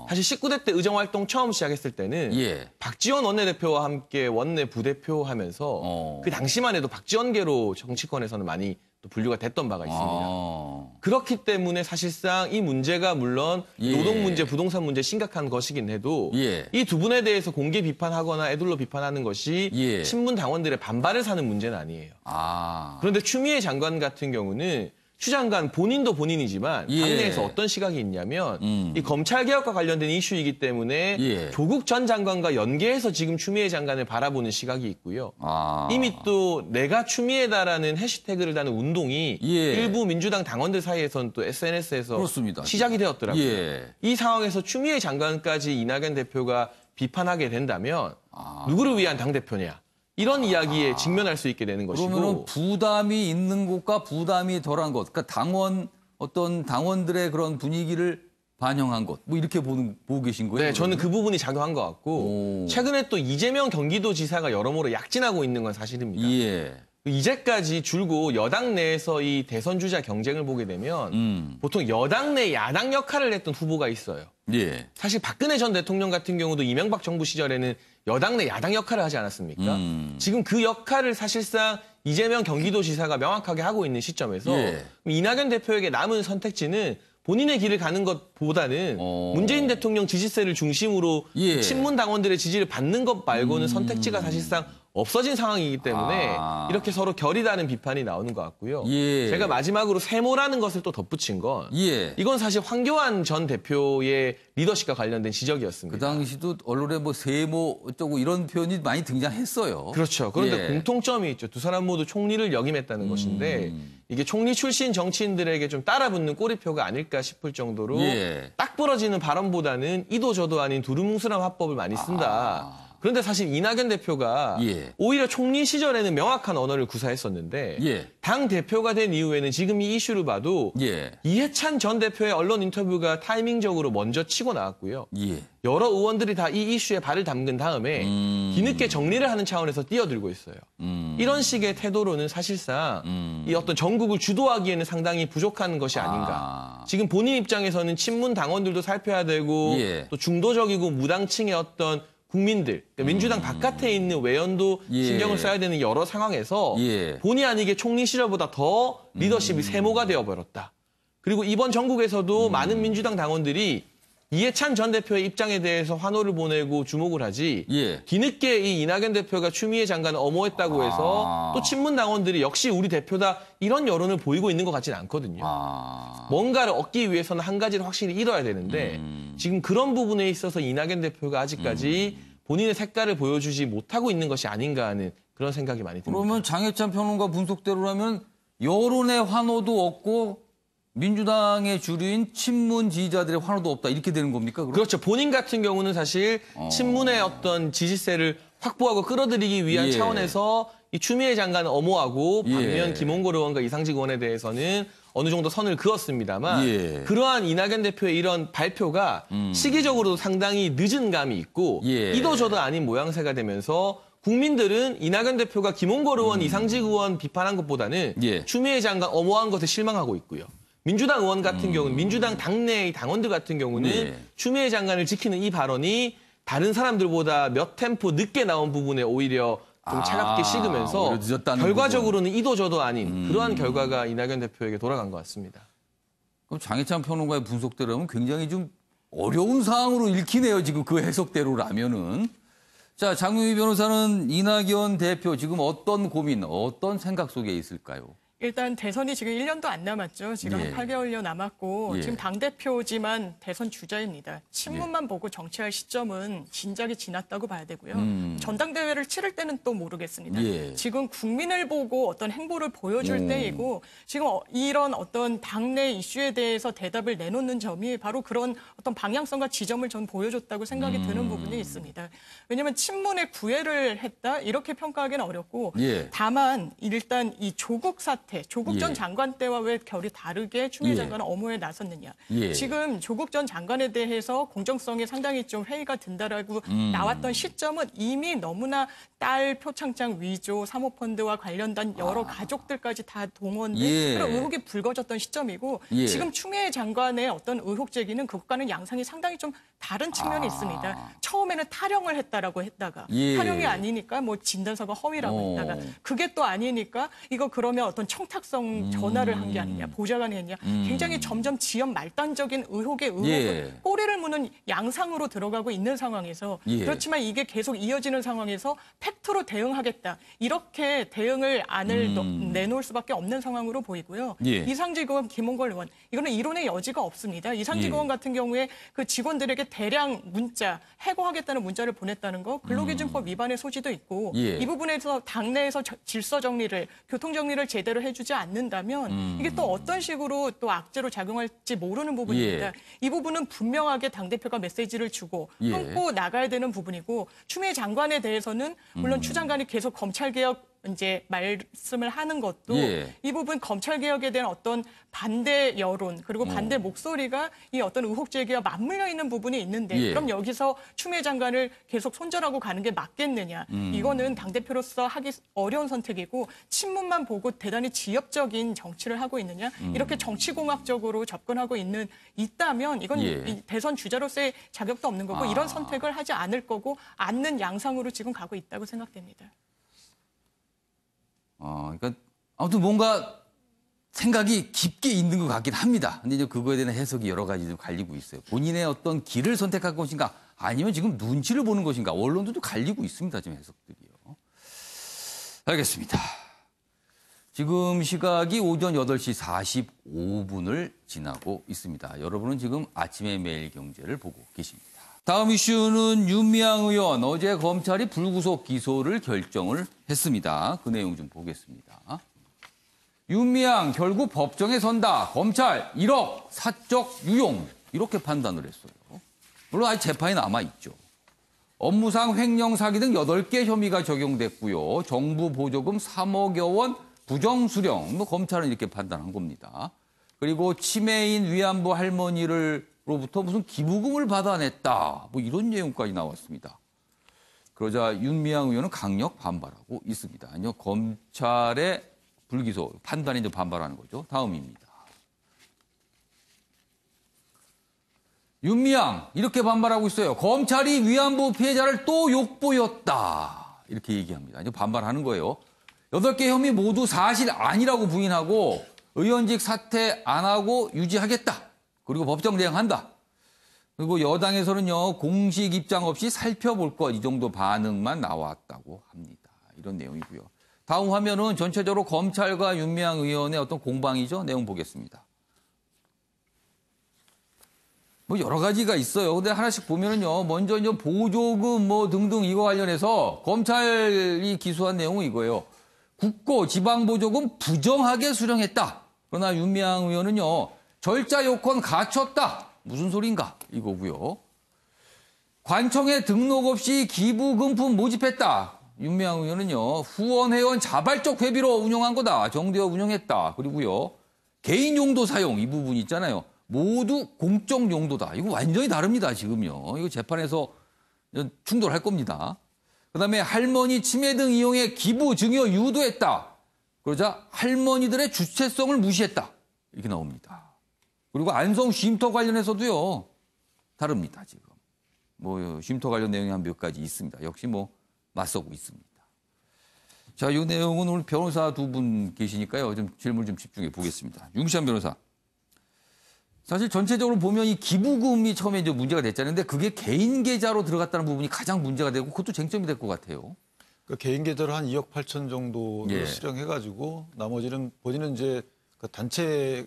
사실 19대 때 의정활동 처음 시작했을 때는 박지원 원내대표와 함께 원내 부대표 하면서 그 당시만 해도 박지원계로 정치권에서는 많이 또 분류가 됐던 바가 있습니다. 그렇기 때문에 사실상 이 문제가 물론 노동 문제, 부동산 문제 심각한 것이긴 해도 이 두 분에 대해서 공개 비판하거나 애둘러 비판하는 것이 친문 당원들의 반발을 사는 문제는 아니에요. 그런데 추미애 장관 같은 경우는 추 장관 본인도 본인이지만 예. 당내에서 어떤 시각이 있냐면 이 검찰개혁과 관련된 이슈이기 때문에 예. 조국 전 장관과 연계해서 지금 추미애 장관을 바라보는 시각이 있고요. 이미 또 내가 추미애다라는 해시태그를 다는 운동이 예. 일부 민주당 당원들 사이에서는 또 SNS에서 그렇습니다. 시작이 되었더라고요. 예. 이 상황에서 추미애 장관까지 이낙연 대표가 비판하게 된다면 누구를 위한 당대표냐. 이런 이야기에 직면할 수 있게 되는 것이고. 그러면은 부담이 있는 곳과 부담이 덜한 곳, 그러니까 어떤 당원들의 그런 분위기를 반영한 것, 뭐 이렇게 보고 계신 거예요? 네, 저는 그 부분이 작용한 것 같고 최근에 또 이재명 경기도지사가 여러모로 약진하고 있는 건 사실입니다. 예. 이제까지 줄곧 여당 내에서 이 대선 주자 경쟁을 보게 되면 보통 여당 내 야당 역할을 했던 후보가 있어요. 예. 사실 박근혜 전 대통령 같은 경우도 이명박 정부 시절에는 여당 내 야당 역할을 하지 않았습니까? 지금 그 역할을 사실상 이재명 경기도지사가 명확하게 하고 있는 시점에서 예. 이낙연 대표에게 남은 선택지는 본인의 길을 가는 것보다는 문재인 대통령 지지세를 중심으로 예. 친문 당원들의 지지를 받는 것 말고는 선택지가 사실상 없어진 상황이기 때문에 이렇게 서로 결이 다른 비판이 나오는 것 같고요. 예. 제가 마지막으로 세모라는 것을 또 덧붙인 건 예. 이건 사실 황교안 전 대표의 리더십과 관련된 지적이었습니다. 그 당시도 언론에 뭐 세모 어쩌고 이런 표현이 많이 등장했어요. 그렇죠. 그런데 예. 공통점이 있죠. 두 사람 모두 총리를 역임했다는 것인데 이게 총리 출신 정치인들에게 좀 따라붙는 꼬리표가 아닐까 싶을 정도로 예. 딱 부러지는 발언보다는 이도저도 아닌 두루뭉술한 화법을 많이 쓴다. 그런데 사실 이낙연 대표가 예. 오히려 총리 시절에는 명확한 언어를 구사했었는데 예. 당 대표가 된 이후에는 지금 이 이슈를 봐도 예. 이해찬 전 대표의 언론 인터뷰가 타이밍적으로 먼저 치고 나왔고요. 예. 여러 의원들이 다 이 이슈에 발을 담근 다음에 뒤늦게 정리를 하는 차원에서 뛰어들고 있어요. 이런 식의 태도로는 사실상 이 어떤 전국을 주도하기에는 상당히 부족한 것이 아닌가. 지금 본인 입장에서는 친문 당원들도 살펴야 되고 예. 또 중도적이고 무당층의 어떤 국민들, 그러니까 민주당 바깥에 있는 외연도 예. 신경을 써야 되는 여러 상황에서 예. 본의 아니게 총리 시절보다 더 리더십이 세모가 되어버렸다. 그리고 이번 전국에서도 많은 민주당 당원들이 이해찬 전 대표의 입장에 대해서 환호를 보내고 주목을 하지 예. 뒤늦게 이 이낙연 대표가 추미애 장관을 엄호했다고 해서 또 친문 당원들이 역시 우리 대표다 이런 여론을 보이고 있는 것 같지는 않거든요. 뭔가를 얻기 위해서는 한 가지를 확실히 잃어야 되는데 지금 그런 부분에 있어서 이낙연 대표가 아직까지 본인의 색깔을 보여주지 못하고 있는 것이 아닌가 하는 그런 생각이 많이 듭니다. 그러면 장해찬 평론가 분석대로라면 여론의 환호도 없고 민주당의 주류인 친문 지지자들의 환호도 없다 이렇게 되는 겁니까? 그럼? 그렇죠. 본인 같은 경우는 사실 친문의 어떤 지지세를 확보하고 끌어들이기 위한 예. 차원에서 이 추미애 장관을 엄호하고 반면 예. 김홍걸 의원과 이상직 의원에 대해서는 어느 정도 선을 그었습니다만 예. 그러한 이낙연 대표의 이런 발표가 시기적으로도 상당히 늦은 감이 있고 예. 이도저도 아닌 모양새가 되면서 국민들은 이낙연 대표가 김홍걸 의원, 이상직 의원 비판한 것보다는 예. 추미애 장관 엄호한 것에 실망하고 있고요. 민주당 의원 같은 경우는 민주당 당내의 당원들 같은 경우는 네. 추미애 장관을 지키는 이 발언이 다른 사람들보다 몇 템포 늦게 나온 부분에 오히려 좀 차갑게 식으면서 오히려 늦었다는 결과적으로는 이도저도 아닌 그러한 결과가 이낙연 대표에게 돌아간 것 같습니다. 그럼 장해찬 평론가의 분석대로라면 굉장히 좀 어려운 상황으로 읽히네요. 지금 그 해석대로라면은. 자, 장명희 변호사는 이낙연 대표 지금 어떤 고민, 어떤 생각 속에 있을까요? 일단 대선이 지금 1년도 안 남았죠. 지금 예. 한 8개월여 남았고 예. 지금 당대표지만 대선 주자입니다. 친문만 보고 정치할 시점은 진작에 지났다고 봐야 되고요. 전당대회를 치를 때는 또 모르겠습니다. 예. 지금 국민을 보고 어떤 행보를 보여줄 때이고 지금 이런 어떤 당내 이슈에 대해서 대답을 내놓는 점이 바로 그런 어떤 방향성과 지점을 전 보여줬다고 생각이 드는 부분이 있습니다. 왜냐하면 친문의 구애를 했다 이렇게 평가하기는 어렵고 예. 다만 일단 이 조국 사태 조국 전 예. 장관 때와 왜 결이 다르게 추미애 예. 장관은 엄호에 나섰느냐. 예. 지금 조국 전 장관에 대해서 공정성이 상당히 좀 회의가 된다라고 나왔던 시점은 이미 너무나 딸 표창장 위조 사모펀드와 관련된 여러 가족들까지 다 동원된 예. 그런 의혹이 불거졌던 시점이고 예. 지금 추미애 장관의 어떤 의혹 제기는 그것과는 양상이 상당히 좀 다른 측면이 있습니다. 처음에는 타령을 했다라고 했다가 예. 타령이 아니니까 뭐 진단서가 허위라고 했다가 그게 또 아니니까 이거 그러면 어떤 청탁성 전화를 한 게 아니냐, 보좌관이 했냐. 굉장히 점점 지연 말단적인 의혹에 의혹을 예. 꼬리를 무는 양상으로 들어가고 있는 상황에서 예. 그렇지만 이게 계속 이어지는 상황에서 팩트로 대응하겠다. 이렇게 대응을 안을 내놓을 수밖에 없는 상황으로 보이고요. 예. 이상직 의원, 김홍걸 의원 이거는 이론의 여지가 없습니다. 이상직 의원 같은 경우에 그 직원들에게 대량 문자, 해고하겠다는 문자를 보냈다는 거 근로기준법 위반의 소지도 있고 예. 이 부분에서 당내에서 질서 정리를, 교통 정리를 제대로 해주지 않는다면 이게 또 어떤 식으로 또 악재로 작용할지 모르는 부분입니다. 예. 이 부분은 분명하게 당대표가 메시지를 주고 예. 끊고 나가야 되는 부분이고 추미애 장관에 대해서는 물론 추 장관이 계속 검찰개혁 이제 말씀을 하는 것도 예. 이 부분 검찰개혁에 대한 어떤 반대 여론 그리고 반대 목소리가 이 어떤 의혹 제기와 맞물려 있는 부분이 있는데 예. 그럼 여기서 추미애 장관을 계속 손절하고 가는 게 맞겠느냐. 이거는 당대표로서 하기 어려운 선택이고 친문만 보고 대단히 지엽적인 정치를 하고 있느냐. 이렇게 정치공학적으로 접근하고 있다면 이건 예. 이 대선 주자로서의 자격도 없는 거고 이런 선택을 하지 않을 거고 않는 양상으로 지금 가고 있다고 생각됩니다. 그러니까 아무튼 뭔가 생각이 깊게 있는 것 같긴 합니다. 근데 이제 그거에 대한 해석이 여러 가지 좀 갈리고 있어요. 본인의 어떤 길을 선택할 것인가 아니면 지금 눈치를 보는 것인가 언론도 좀 갈리고 있습니다. 지금 해석들이요. 알겠습니다. 지금 시각이 오전 8시 45분을 지나고 있습니다. 여러분은 지금 아침의 매일경제를 보고 계십니다. 다음 이슈는 윤미향 의원 어제 검찰이 불구속 기소를 결정을 했습니다. 그 내용 좀 보겠습니다. 윤미향 결국 법정에 선다. 검찰 1억 사적 유용 이렇게 판단을 했어요. 물론 아직 재판이 남아있죠. 업무상 횡령 사기 등 8개 혐의가 적용됐고요. 정부 보조금 3억여 원 부정수령 검찰은 이렇게 판단한 겁니다. 그리고 치매인 위안부 할머니로부터 무슨 기부금을 받아냈다. 뭐 이런 내용까지 나왔습니다. 그러자 윤미향 의원은 강력 반발하고 있습니다. 아니요, 검찰의 불기소 판단에 이제 반발하는 거죠. 다음입니다. 윤미향 이렇게 반발하고 있어요. 검찰이 위안부 피해자를 또 욕보였다. 이렇게 얘기합니다. 이제 반발하는 거예요. 8개 혐의 모두 사실 아니라고 부인하고 의원직 사퇴 안 하고 유지하겠다. 그리고 법정 대응한다. 그리고 여당에서는요, 공식 입장 없이 살펴볼 것 이 정도 반응만 나왔다고 합니다. 이런 내용이고요. 다음 화면은 전체적으로 검찰과 윤미향 의원의 어떤 공방이죠. 내용 보겠습니다. 뭐 여러 가지가 있어요. 근데 하나씩 보면은요, 먼저 이제 보조금 뭐 등등 이거 관련해서 검찰이 기소한 내용은 이거예요. 국고 지방보조금 부정하게 수령했다. 그러나 윤미향 의원은요, 절차 요건 갖췄다. 무슨 소린가? 이거고요. 관청에 등록 없이 기부금품 모집했다. 윤미향 의원은요, 후원회원 자발적 회비로 운영한 거다. 정되어 운영했다. 그리고요, 개인 용도 사용 이 부분 있잖아요. 모두 공적 용도다. 이거 완전히 다릅니다. 지금요. 이거 재판에서 충돌할 겁니다. 그다음에 할머니 치매 등 이용해 기부 증여 유도했다. 그러자 할머니들의 주체성을 무시했다. 이렇게 나옵니다. 그리고 안성 쉼터 관련해서도요. 다릅니다. 지금. 뭐 쉼터 관련 내용이 한 몇 가지 있습니다. 역시 뭐 맞서고 있습니다. 자, 이 내용은 오늘 변호사 두 분 계시니까요. 좀 질문 좀 집중해 보겠습니다. 윤기찬 변호사. 사실 전체적으로 보면 이 기부금이 처음에 이제 문제가 됐잖아요. 근데 그게 개인 계좌로 들어갔다는 부분이 가장 문제가 되고 그것도 쟁점이 될 것 같아요. 그 개인 계좌로 한 2억 8천 정도 예. 수령해가지고 나머지는 본인은 이제 그 단체에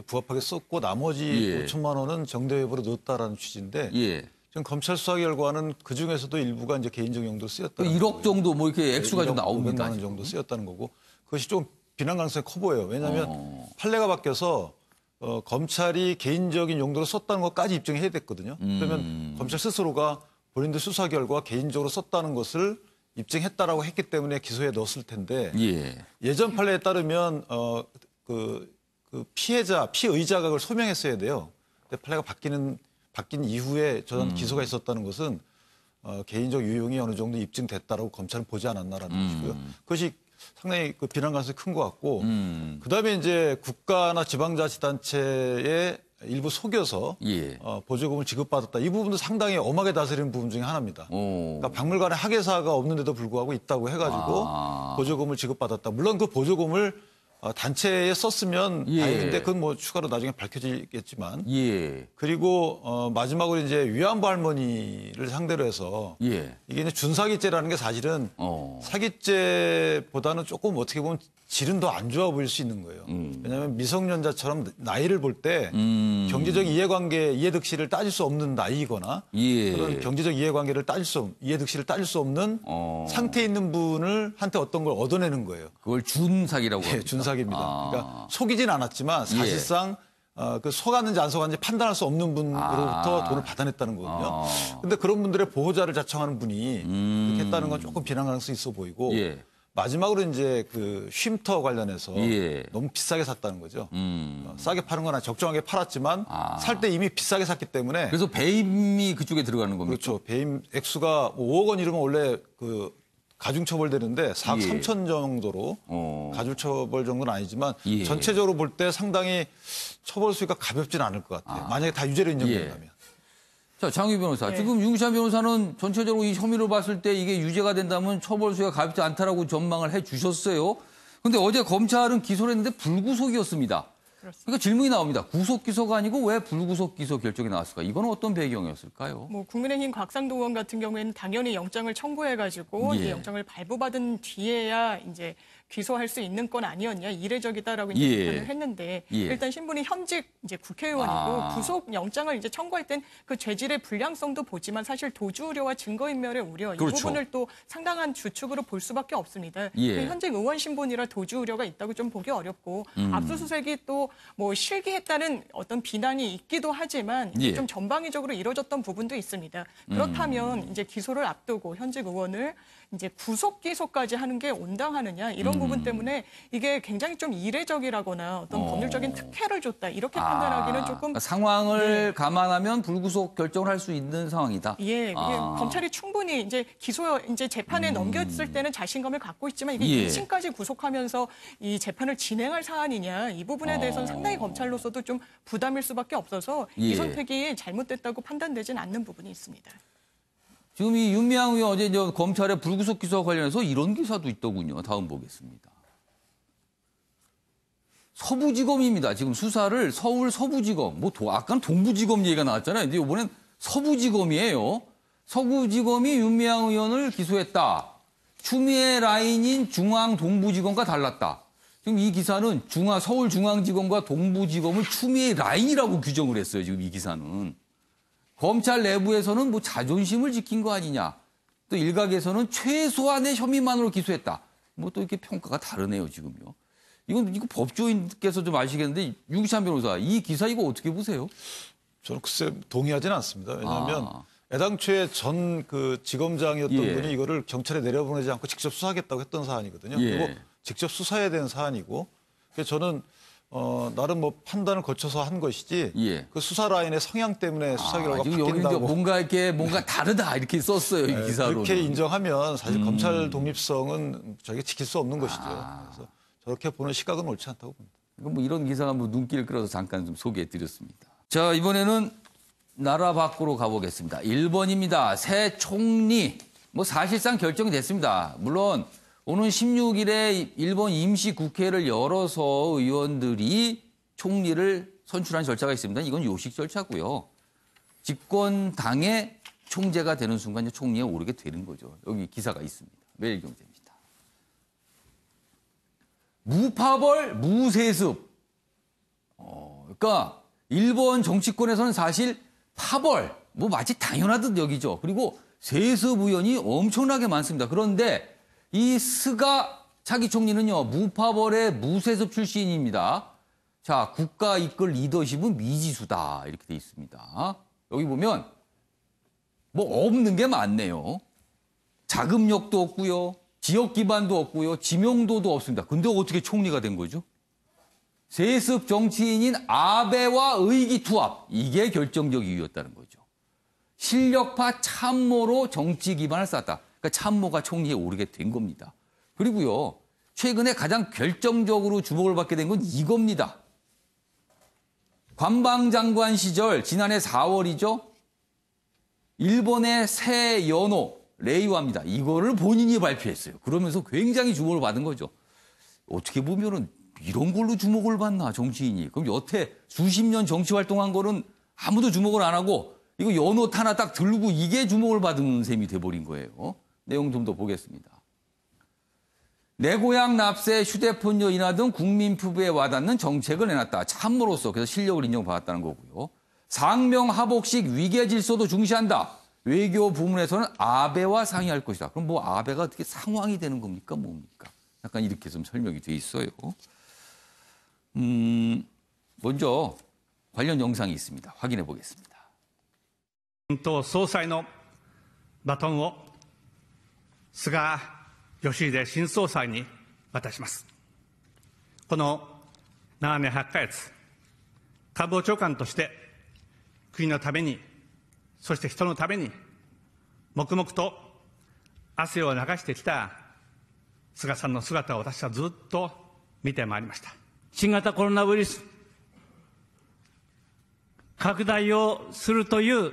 부합하게 썼고 나머지 예. 5천만 원은 정대회부로 넣었다라는 취지인데 예. 지금 검찰 수사 결과는 그 중에서도 일부가 이제 개인적 용도로 쓰였다는 1억 정도 뭐 이렇게 액수가 좀 나옵니다. 500만 원 정도 쓰였다는 거고 그것이 좀 비난 가능성이 커 보여요. 왜냐하면 판례가 바뀌어서 검찰이 개인적인 용도로 썼다는 것까지 입증해야 됐거든요. 그러면 검찰 스스로가 본인들 수사 결과 개인적으로 썼다는 것을 입증했다라고 했기 때문에 기소에 넣었을 텐데 예전 판례에 따르면 그 피의자가 그걸 소명했어야 돼요. 근데 판례가 바뀐 이후에 저는 기소가 있었다는 것은 개인적 유용이 어느 정도 입증됐다라고 검찰은 보지 않았나라는 것이고요. 그것이 상당히 그 비난 가능성이 큰 것 같고 그다음에 이제 국가나 지방자치단체의 일부 속여서 예. 보조금을 지급받았다. 이 부분도 상당히 엄하게 다스리는 부분 중에 하나입니다. 그러니까 박물관에 학예사가 없는데도 불구하고 있다고 해가지고 보조금을 지급받았다. 물론 그 보조금을 단체에 썼으면 예. 다행인데 그건 뭐 추가로 나중에 밝혀지겠지만 예. 그리고 마지막으로 이제 위안부 할머니를 상대로 해서 예. 이게 이제 준사기죄라는 게 사실은 사기죄보다는 조금 어떻게 보면 질은 더 안 좋아 보일 수 있는 거예요. 왜냐하면 미성년자처럼 나이를 볼 때 경제적 이해관계, 이해득실을 따질 수 없는 나이거나 예. 그런 경제적 이해관계를 이해득실을 따질 수 없는 상태에 있는 분을 한테 어떤 걸 얻어내는 거예요. 그걸 준사기라고 합니다. 예, 준사기입니다. 그러니까 속이진 않았지만 사실상 그 속았는지 안 속았는지 판단할 수 없는 분으로부터 돈을 받아냈다는 거거든요. 그런데 그런 분들의 보호자를 자청하는 분이 그렇게 했다는 건 조금 비난 가능성이 있어 보이고 예. 마지막으로 이제 그 쉼터 관련해서 예. 너무 비싸게 샀다는 거죠. 싸게 파는 건 아니라 적정하게 팔았지만 살 때 이미 비싸게 샀기 때문에 그래서 배임이 그쪽에 들어가는 겁니까? 그렇죠. 배임 액수가 5억 원 이르면 원래 그 가중처벌되는데 4억 예. 3천 정도로 가중처벌 정도는 아니지만 예. 전체적으로 볼 때 상당히 처벌 수위가 가볍지는 않을 것 같아요. 만약에 다 유죄로 인정된다면. 예. 자, 장유 변호사. 네. 지금 윤기찬 변호사는 전체적으로 이 혐의를 봤을 때 이게 유죄가 된다면 처벌 수위가 가볍지 않다라고 전망을 해 주셨어요. 근데 어제 검찰은 기소를 했는데 불구속이었습니다. 그러니까 질문이 나옵니다. 구속 기소가 아니고 왜 불구속 기소 결정이 나왔을까? 이건 어떤 배경이었을까요? 뭐 국민의힘 곽상도 의원 같은 경우에는 당연히 영장을 청구해가지고 예. 이 영장을 발부받은 뒤에야 이제 기소할 수 있는 건 아니었냐, 이례적이다라고 이제 예. 비판을 했는데 예. 일단 신분이 현직 이제 국회의원이고 구속 영장을 이제 청구할 땐 그 죄질의 불량성도 보지만 사실 도주 우려와 증거인멸의 우려 그렇죠. 이 부분을 또 상당한 주축으로 볼 수밖에 없습니다. 예. 현직 의원 신분이라 도주 우려가 있다고 좀 보기 어렵고 압수수색이 또 뭐 실기했다는 어떤 비난이 있기도 하지만 예. 좀 전방위적으로 이루어졌던 부분도 있습니다. 그렇다면 이제 기소를 앞두고 현직 의원을 이제 구속 기소까지 하는 게 온당하느냐 이런 부분 때문에 이게 굉장히 좀 이례적이라거나 어떤 법률적인 특혜를 줬다 이렇게 판단하기는 조금 그러니까 상황을 감안하면 불구속 결정을 할 수 있는 상황이다. 예, 이게 검찰이 충분히 이제 이제 재판에 넘겼을 때는 자신감을 갖고 있지만 이게 예. 2심까지 구속하면서 이 재판을 진행할 사안이냐 이 부분에 대해서는 상당히 검찰로서도 좀 부담일 수밖에 없어서 이 예. 선택이 잘못됐다고 판단되진 않는 부분이 있습니다. 지금 이 윤미향 의원 어제 이제 검찰의 불구속 기소와 관련해서 이런 기사도 있더군요. 다음 보겠습니다. 서부지검입니다. 지금 수사를 서울 서부지검, 아까는 동부지검 얘기가 나왔잖아요. 근데 이번엔 서부지검이에요. 서부지검이 윤미향 의원을 기소했다. 추미애 라인인 중앙 동부지검과 달랐다. 지금 이 기사는 서울중앙지검과 동부지검을 추미애 라인이라고 규정을 했어요. 지금 이 기사는. 검찰 내부에서는 뭐 자존심을 지킨 거 아니냐. 또 일각에서는 최소한의 혐의만으로 기소했다. 뭐 또 이렇게 평가가 다르네요, 지금요. 이거 법조인께서 좀 아시겠는데 윤기찬 변호사, 이 기사 이거 어떻게 보세요? 저는 글쎄 동의하지는 않습니다. 왜냐하면 애당초에 전 그 지검장이었던 예. 분이 이거를 경찰에 내려보내지 않고 직접 수사하겠다고 했던 사안이거든요. 예. 그리고 직접 수사해야 되는 사안이고, 그래서 저는 나름 뭐 판단을 거쳐서 한 것이지 예. 그 수사 라인의 성향 때문에 수사 결과가 지금 여기 바뀐다고 뭔가 다르다 이렇게 썼어요, 이 기사로. 그렇게 인정하면 사실 검찰 독립성은 저게 지킬 수 없는 것이죠. 그래서 저렇게 보는 시각은 옳지 않다고 봅니다. 뭐 이런 기사가 뭐 눈길을 끌어서 잠깐 좀 소개해드렸습니다. 자, 이번에는 나라 밖으로 가보겠습니다. 1번입니다. 새 총리. 뭐 사실상 결정이 됐습니다. 물론 오는 16일에 일본 임시국회를 열어서 의원들이 총리를 선출한 절차가 있습니다. 이건 요식 절차고요. 집권당의 총재가 되는 순간 이제 총리에 오르게 되는 거죠. 여기 기사가 있습니다. 매일경제입니다. 무파벌, 무세습. 그러니까 일본 정치권에서는 사실 파벌, 뭐 마치 당연하듯 여기죠. 그리고 세습 의원이 엄청나게 많습니다. 그런데 이 스가 차기 총리는요, 무파벌의 무세습 출신입니다. 자, 국가 이끌 리더십은 미지수다. 이렇게 돼 있습니다. 여기 보면 뭐 없는 게 많네요. 자금력도 없고요. 지역 기반도 없고요. 지명도도 없습니다. 근데 어떻게 총리가 된 거죠? 세습 정치인인 아베와 의기투합. 이게 결정적 이유였다는 거죠. 실력파 참모로 정치 기반을 쌓았다. 그러니까 참모가 총리에 오르게 된 겁니다. 그리고요, 최근에 가장 결정적으로 주목을 받게 된 건 이겁니다. 관방장관 시절 지난해 4월이죠. 일본의 새 연호 레이와입니다. 이거를 본인이 발표했어요. 그러면서 굉장히 주목을 받은 거죠. 어떻게 보면은 이런 걸로 주목을 받나 정치인이. 그럼 여태 수십 년 정치 활동한 거는 아무도 주목을 안 하고 이거 연옷 하나 딱 들고 이게 주목을 받은 셈이 돼버린 거예요. 내용 좀 더 보겠습니다. 내 고향 납세, 휴대폰료 인하 등 국민 피부에 와닿는 정책을 내놨다. 참모로서 그래서 실력을 인정받았다는 거고요. 상명하복식 위계 질서도 중시한다. 외교 부문에서는 아베와 상의할 것이다. 그럼 뭐 아베가 어떻게 상황이 되는 겁니까? 뭡니까? 약간 이렇게 좀 설명이 돼 있어요. 먼저 관련 영상이 있습니다. 확인해 보겠습니다. 総裁のバトンを菅義偉新総裁に渡します。この7年8ヶ月、官房長官として国のために、そして人のために、黙々と汗を流してきた菅さんの姿を私はずっと見てまいりました。新型コロナウイルス拡大をするという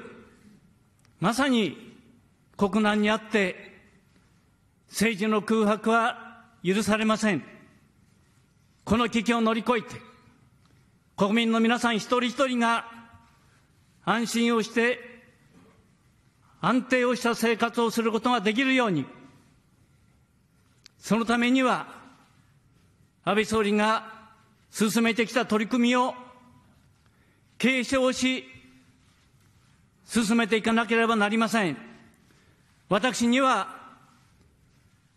まさに国難にあって政治の空白は許されません。この危機を乗り越えて国民の皆さん一人一人が安心をして安定をした生活をすることができるように、そのためには安倍総理が進めてきた取り組みを継承し進めていかなければなりません。私には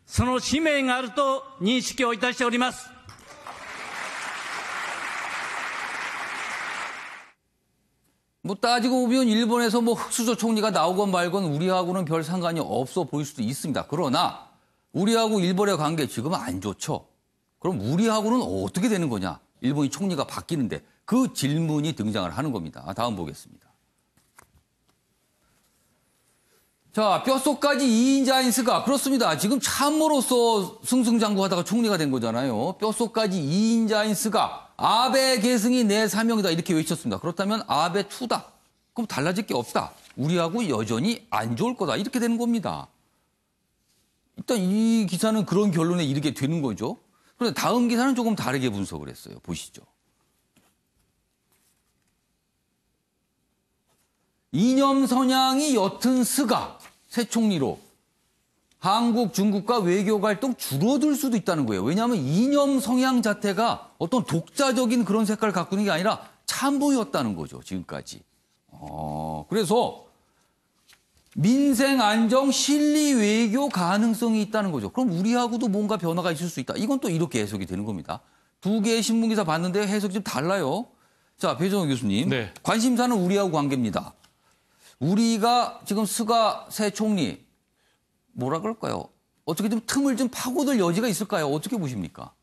その使命があると認識をいたしております。 뭐 따지고 보면 일본에서 뭐 흑수저 총리가 나오건 말건 우리하고는 별 상관이 없어 보일 수도 있습니다. 그러나 우리하고 일본의 관계 지금은 안 좋죠. 그럼 우리하고는 어떻게 되는 거냐? 일본이 총리가 바뀌는데 그 질문이 등장을 하는 겁니다. 다음 보겠습니다. 자, 뼛속까지 2인자인 스가. 그렇습니다. 지금 참모로서 승승장구하다가 총리가 된 거잖아요. 뼛속까지 2인자인 스가. 아베 계승이 내 사명이다. 이렇게 외쳤습니다. 그렇다면 아베 투다. 그럼 달라질 게 없다. 우리하고 여전히 안 좋을 거다. 이렇게 되는 겁니다. 일단 이 기사는 그런 결론에 이르게 되는 거죠. 그런데 다음 기사는 조금 다르게 분석을 했어요. 보시죠. 이념 성향이 옅은 스가 새 총리로 한국, 중국과 외교 활동 줄어들 수도 있다는 거예요. 왜냐하면 이념 성향 자체가 어떤 독자적인 그런 색깔을 갖고 있는 게 아니라 참모였다는 거죠. 지금까지. 그래서 민생 안정 실리 외교 가능성이 있다는 거죠. 그럼 우리하고도 뭔가 변화가 있을 수 있다. 이건 또 이렇게 해석이 되는 겁니다. 두 개의 신문기사 봤는데 해석이 좀 달라요. 자, 배정호 교수님. 네. 관심사는 우리하고 관계입니다. 우리가 지금 스가 새 총리 뭐라 그럴까요? 어떻게 좀 틈을 좀 파고들 여지가 있을까요? 어떻게 보십니까?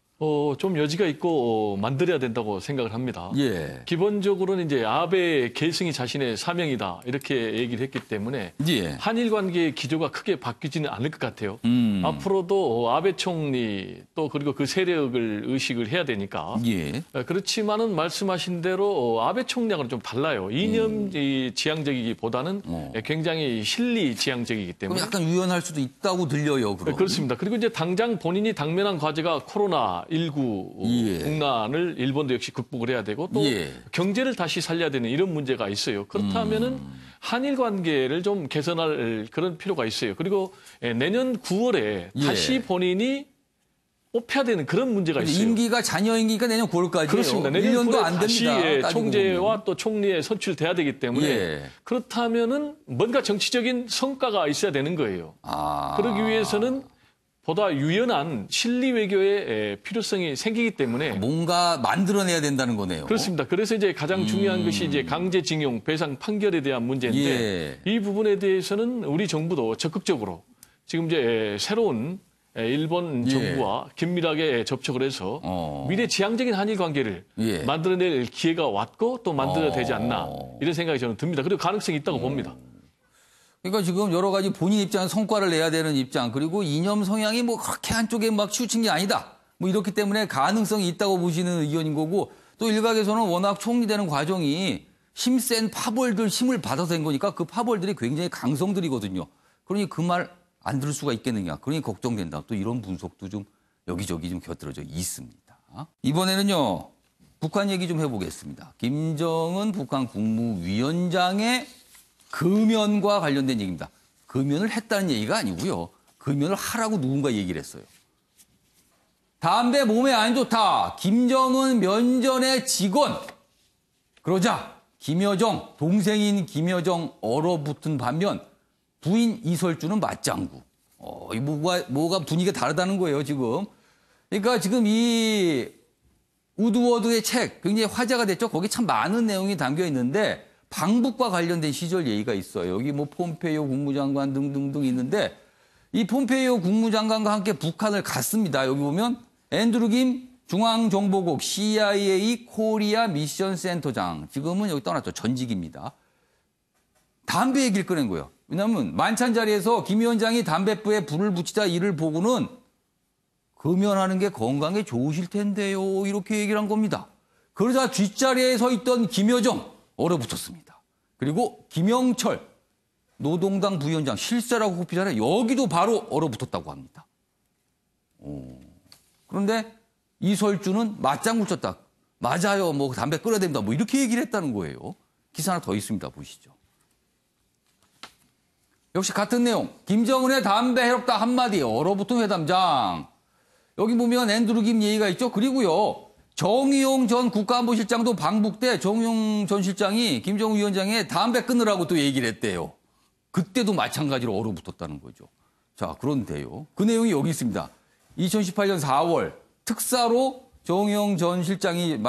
좀 여지가 있고 만들어야 된다고 생각을 합니다. 예. 기본적으로는 이제 아베 계승이 자신의 사명이다 이렇게 얘기를 했기 때문에 예. 한일 관계의 기조가 크게 바뀌지는 않을 것 같아요. 앞으로도 아베 총리 또 그리고 그 세력을 의식을 해야 되니까. 예. 그렇지만은 말씀하신 대로 아베 총리하고는 좀 달라요. 이념 지향적이기보다는 굉장히 실리 지향적이기 때문에. 그럼 약간 유연할 수도 있다고 들려요. 그럼. 그렇습니다. 그리고 이제 당장 본인이 당면한 과제가 코로나19 예. 국난을 일본도 역시 극복을 해야 되고 또 예. 경제를 다시 살려야 되는 이런 문제가 있어요. 그렇다면은 한일 관계를 좀 개선할 그런 필요가 있어요. 그리고 내년 9월에 예. 다시 본인이 뽑혀야 되는 그런 문제가 있어요. 임기가 잔여 임기가 내년 9월까지예요. 그렇습니다. 내년 1년도 9월에 안 다시 됩니다. 총재와 또 총리에 선출돼야 되기 때문에 예. 그렇다면은 뭔가 정치적인 성과가 있어야 되는 거예요. 그러기 위해서는 보다 유연한 실리 외교의 필요성이 생기기 때문에 뭔가 만들어내야 된다는 거네요. 그렇습니다. 그래서 이제 가장 중요한 것이 이제 강제징용 배상 판결에 대한 문제인데 예. 이 부분에 대해서는 우리 정부도 적극적으로 지금 이제 새로운 일본 정부와 긴밀하게 접촉을 해서 미래 지향적인 한일 관계를 만들어낼 기회가 왔고 또 만들어야 되지 않나 이런 생각이 저는 듭니다. 그리고 가능성이 있다고 봅니다. 그러니까 지금 여러 가지 본인 입장에서 성과를 내야 되는 입장 그리고 이념 성향이 뭐 그렇게 한쪽에 막 치우친 게 아니다. 뭐 이렇기 때문에 가능성이 있다고 보시는 의견인 거고 또 일각에서는 워낙 총리되는 과정이 힘센 파벌들 힘을 받아서 된 거니까 그 파벌들이 굉장히 강성들이거든요. 그러니 그 말 안 들을 수가 있겠느냐. 그러니 걱정된다. 또 이런 분석도 좀 여기저기 좀 곁들여져 있습니다. 이번에는요. 북한 얘기 좀 해보겠습니다. 김정은 북한 국무위원장의 금연과 관련된 얘기입니다. 금연을 했다는 얘기가 아니고요. 금연을 하라고 누군가 얘기를 했어요. 담배 몸에 안 좋다. 김정은 면전의 직원. 그러자 김여정, 동생인 김여정 얼어붙은 반면 부인 이설주는 맞장구. 이 뭐가 분위기가 다르다는 거예요, 지금. 그러니까 지금 이 우드워드의 책 굉장히 화제가 됐죠. 거기 참 많은 내용이 담겨 있는데 방북과 관련된 시절 얘기가 있어요. 여기 뭐 폼페이오 국무장관 등등등 있는데 이 폼페이오 국무장관과 함께 북한을 갔습니다. 여기 보면 앤드루 김 중앙정보국 CIA 코리아 미션 센터장. 지금은 여기 떠났죠. 전직입니다. 담배 얘기를 꺼낸 거예요. 왜냐하면 만찬 자리에서 김 위원장이 담배불에 불을 붙이자 이를 보고는 금연하는 게 건강에 좋으실 텐데요. 이렇게 얘기를 한 겁니다. 그러자 뒷자리에 서 있던 김여정 얼어붙었습니다. 그리고 김영철 노동당 부위원장 실세라고 꼽히잖아요. 여기도 바로 얼어붙었다고 합니다. 그런데 이설주는 맞장구 쳤다. 맞아요. 뭐 담배 끊어야 됩니다. 뭐 이렇게 얘기를 했다는 거예요. 기사 하나 더 있습니다. 보시죠. 역시 같은 내용. 김정은의 담배 해롭다 한마디 얼어붙은 회담장. 여기 보면 앤드루 김 얘기가 있죠. 그리고요. 정의용 전 국가안보실장도 방북 때 정의용 전 실장이 김정은 위원장에 담배 끊으라고 또 얘기를 했대요. 그때도 마찬가지로 얼어붙었다는 거죠. 자, 그런데요. 그 내용이 여기 있습니다. 2018년 4월 특사로 정의용 전 실장이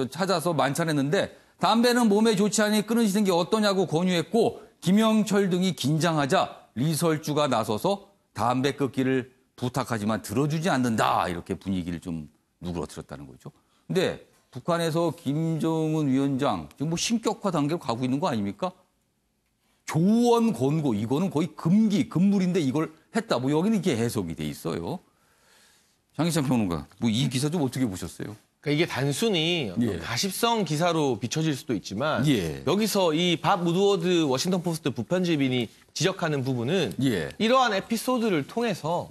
찾아서 만찬했는데 담배는 몸에 좋지 않으니 끊으시는 게 어떠냐고 권유했고 김영철 등이 긴장하자 리설주가 나서서 담배 끊기를 부탁하지만 들어주지 않는다. 이렇게 분위기를 좀 누그러뜨렸다는 거죠. 근데 북한에서 김정은 위원장 지금 뭐 신격화 단계로 가고 있는 거 아닙니까? 조언 권고 이거는 거의 금물인데 이걸 했다. 뭐 여기는 이게 해석이 돼 있어요. 장희찬 평론가, 뭐 이 기사 좀 어떻게 보셨어요? 그러니까 이게 단순히 어떤 가십성 기사로 비춰질 수도 있지만 여기서 이 밥 우드워드 워싱턴 포스트 부편집인이 지적하는 부분은 이러한 에피소드를 통해서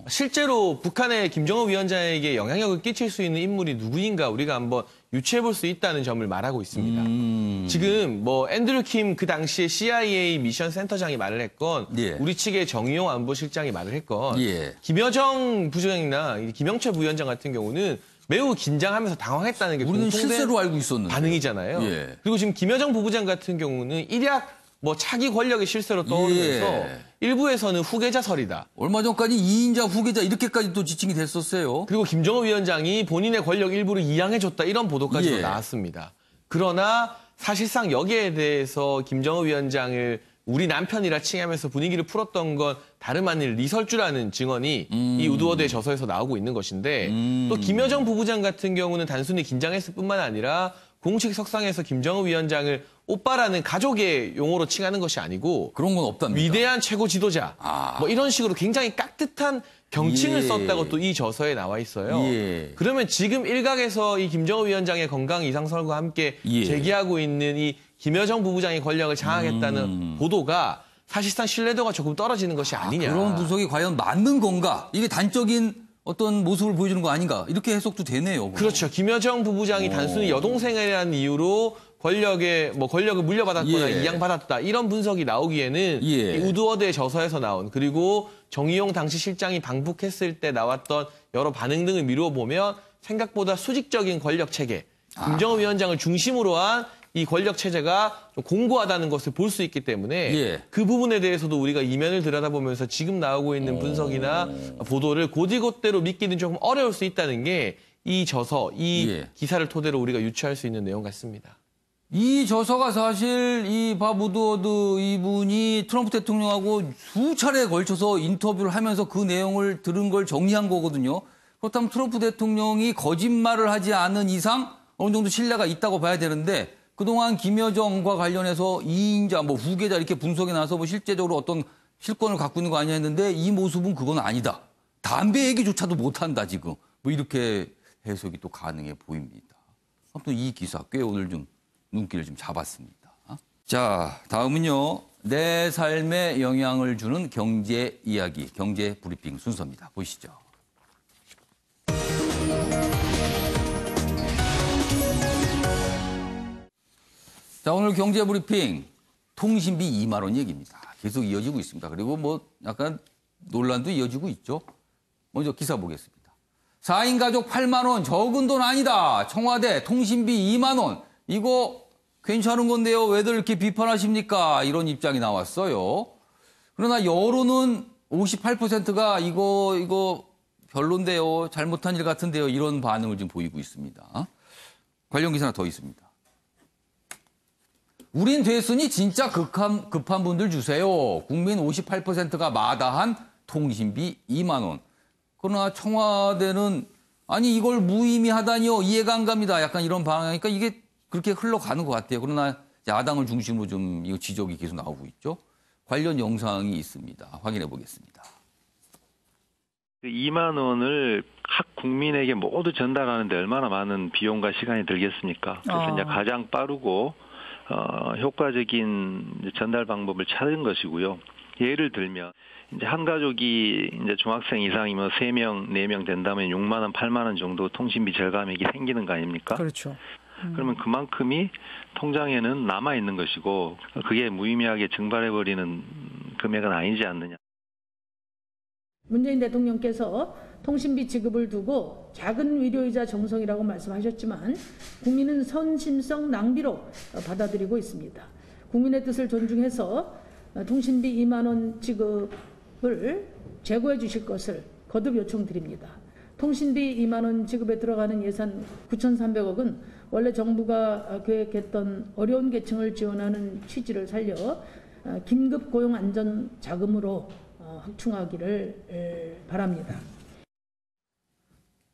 실제로 북한의 김정은 위원장에게 영향력을 끼칠 수 있는 인물이 누구인가 우리가 한번 유추해 볼 수 있다는 점을 말하고 있습니다. 지금 뭐 앤드루 킴 그 당시에 CIA 미션 센터장이 말을 했건 우리 측의 정의용 안보실장이 말을 했건 김여정 부장이나 김영철 부위원장 같은 경우는 매우 긴장하면서 당황했다는 게 우리는 실세로 알고 있었는데 반응이잖아요. 그리고 지금 김여정 부부장 같은 경우는 일약 뭐 차기 권력의 실세로 떠오르면서 일부에서는 후계자설이다. 얼마 전까지 2인자 후계자 이렇게까지 또 지칭이 됐었어요. 그리고 김정은 위원장이 본인의 권력 일부를 이양해줬다 이런 보도까지도 나왔습니다. 그러나 사실상 여기에 대해서 김정은 위원장을 우리 남편이라 칭하면서 분위기를 풀었던 건 다름 아닌 리설주라는 증언이 이 우드워드의 저서에서 나오고 있는 것인데 또 김여정 부부장 같은 경우는 단순히 긴장했을 뿐만 아니라 공식 석상에서 김정은 위원장을 오빠라는 가족의 용어로 칭하는 것이 아니고 그런 건 없답니다. 위대한 최고 지도자 뭐 이런 식으로 굉장히 깍듯한 경칭을 썼다고 또 이 저서에 나와 있어요. 그러면 지금 일각에서 이 김정은 위원장의 건강 이상설과 함께 제기하고 있는 이 김여정 부부장의 권력을 장악했다는 보도가 사실상 신뢰도가 조금 떨어지는 것이 아니냐. 그런 분석이 과연 맞는 건가? 이게 단적인 어떤 모습을 보여주는 거 아닌가? 이렇게 해석도 되네요. 그렇죠. 김여정 부부장이 단순히 여동생이라는 이유로 권력을 물려받았거나 이양받았다. 이런 분석이 나오기에는 이 우드워드의 저서에서 나온 그리고 정의용 당시 실장이 방북했을 때 나왔던 여러 반응 등을 미루어 보면 생각보다 수직적인 권력 체계, 김정은 위원장을 중심으로 한 이 권력 체제가 좀 공고하다는 것을 볼 수 있기 때문에 그 부분에 대해서도 우리가 이면을 들여다보면서 지금 나오고 있는 분석이나 보도를 곧이곧대로 믿기는 조금 어려울 수 있다는 게 이 저서, 이 기사를 토대로 우리가 유추할 수 있는 내용 같습니다. 이 저서가 사실 이 밥 우드워드 이분이 트럼프 대통령하고 수차례에 걸쳐서 인터뷰를 하면서 그 내용을 들은 걸 정리한 거거든요. 그렇다면 트럼프 대통령이 거짓말을 하지 않은 이상 어느 정도 신뢰가 있다고 봐야 되는데 그동안 김여정과 관련해서 2인자, 뭐 후계자 이렇게 분석이 나서 뭐 실제적으로 어떤 실권을 갖고 있는 거 아니냐 했는데 이 모습은 그건 아니다. 담배 얘기조차도 못한다 지금. 뭐 이렇게 해석이 또 가능해 보입니다. 아무튼 이 기사 꽤 오늘 좀 눈길을 좀 잡았습니다. 자, 다음은요. 내 삶에 영향을 주는 경제 이야기, 경제 브리핑 순서입니다. 보시죠. 자, 오늘 경제 브리핑 통신비 2만 원 얘기입니다. 계속 이어지고 있습니다. 그리고 뭐 약간 논란도 이어지고 있죠. 먼저 기사 보겠습니다. 4인 가족 8만 원 적은 돈 아니다. 청와대 통신비 2만 원. 이거 괜찮은 건데요. 왜들 이렇게 비판하십니까? 이런 입장이 나왔어요. 그러나 여론은 58%가 이거 별론데요. 잘못한 일 같은데요. 이런 반응을 지금 보이고 있습니다. 관련 기사 하나 더 있습니다. 우린 됐으니 진짜 급한 분들 주세요. 국민 58%가 마다한 통신비 2만 원. 그러나 청와대는 아니 이걸 무의미하다니요. 이해가 안 갑니다. 약간 이런 방향이니까 이게 그렇게 흘러가는 것 같아요. 그러나 야당을 중심으로 좀 이거 지적이 계속 나오고 있죠. 관련 영상이 있습니다. 확인해 보겠습니다. 2만 원을 각 국민에게 모두 전달하는데 얼마나 많은 비용과 시간이 들겠습니까? 그래서 이제 가장 빠르고 효과적인 전달 방법을 찾은 것이고요. 예를 들면 이제 한 가족이 이제 중학생 이상이면 3명, 4명 된다면 6만 원, 8만 원 정도 통신비 절감액이 생기는 거 아닙니까? 그렇죠. 그러면 그만큼이 통장에는 남아 있는 것이고 그게 무의미하게 증발해 버리는 금액은 아니지 않느냐. 문재인 대통령께서 통신비 지급을 두고 작은 위로이자 정성이라고 말씀하셨지만 국민은 선심성 낭비로 받아들이고 있습니다. 국민의 뜻을 존중해서 통신비 2만 원 지급을 재고해 주실 것을 거듭 요청드립니다. 통신비 2만 원 지급에 들어가는 예산 9,300억은 원래 정부가 계획했던 어려운 계층을 지원하는 취지를 살려 긴급 고용 안전 자금으로 확충하기를 바랍니다.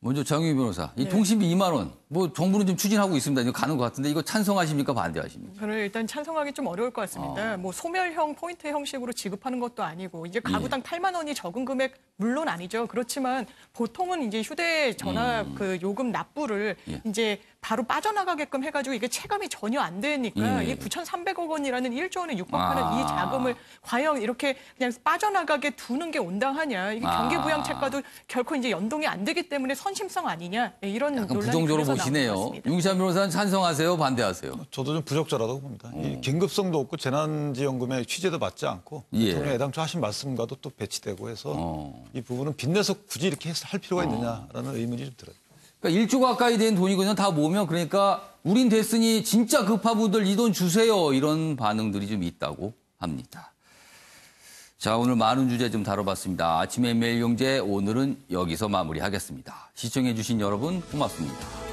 먼저 장유희 변호사, 이 통신비 2만 원, 뭐 정부는 좀 추진하고 있습니다. 이거 가는 것 같은데 이거 찬성하십니까, 반대하십니까? 저는 일단 찬성하기 좀 어려울 것 같습니다. 뭐 소멸형 포인트 형식으로 지급하는 것도 아니고 이제 가구당 8만 원이 적은 금액 물론 아니죠. 그렇지만 보통은 이제 휴대전화 그 요금 납부를 이제 바로 빠져나가게끔 해가지고 이게 체감이 전혀 안 되니까 이 9,300억 원이라는 1조 원에 육박하는 이 자금을 과연 이렇게 그냥 빠져나가게 두는 게 온당하냐. 이게 경기부양책과도 결코 이제 연동이 안 되기 때문에 선심성 아니냐. 이런 약간 논란이 부정적으로 그래서 보시네요. 나온 것 같습니다. 윤기찬 변호사는 찬성하세요, 반대하세요? 저도 좀 부적절하다고 봅니다. 이 긴급성도 없고 재난지원금의 취재도 맞지 않고 대통령이 애당초 하신 말씀과도 또 배치되고 해서 이 부분은 빚내서 굳이 이렇게 할 필요가 있느냐라는 의문이 좀 들어요. 그러니까 1조 가까이 된 돈이 그냥 다 모으면 그러니까 우린 됐으니 진짜 급한 분들 이 돈 주세요. 이런 반응들이 좀 있다고 합니다. 자, 오늘 많은 주제 좀 다뤄봤습니다. 아침의 매일경제 오늘은 여기서 마무리하겠습니다. 시청해 주신 여러분 고맙습니다.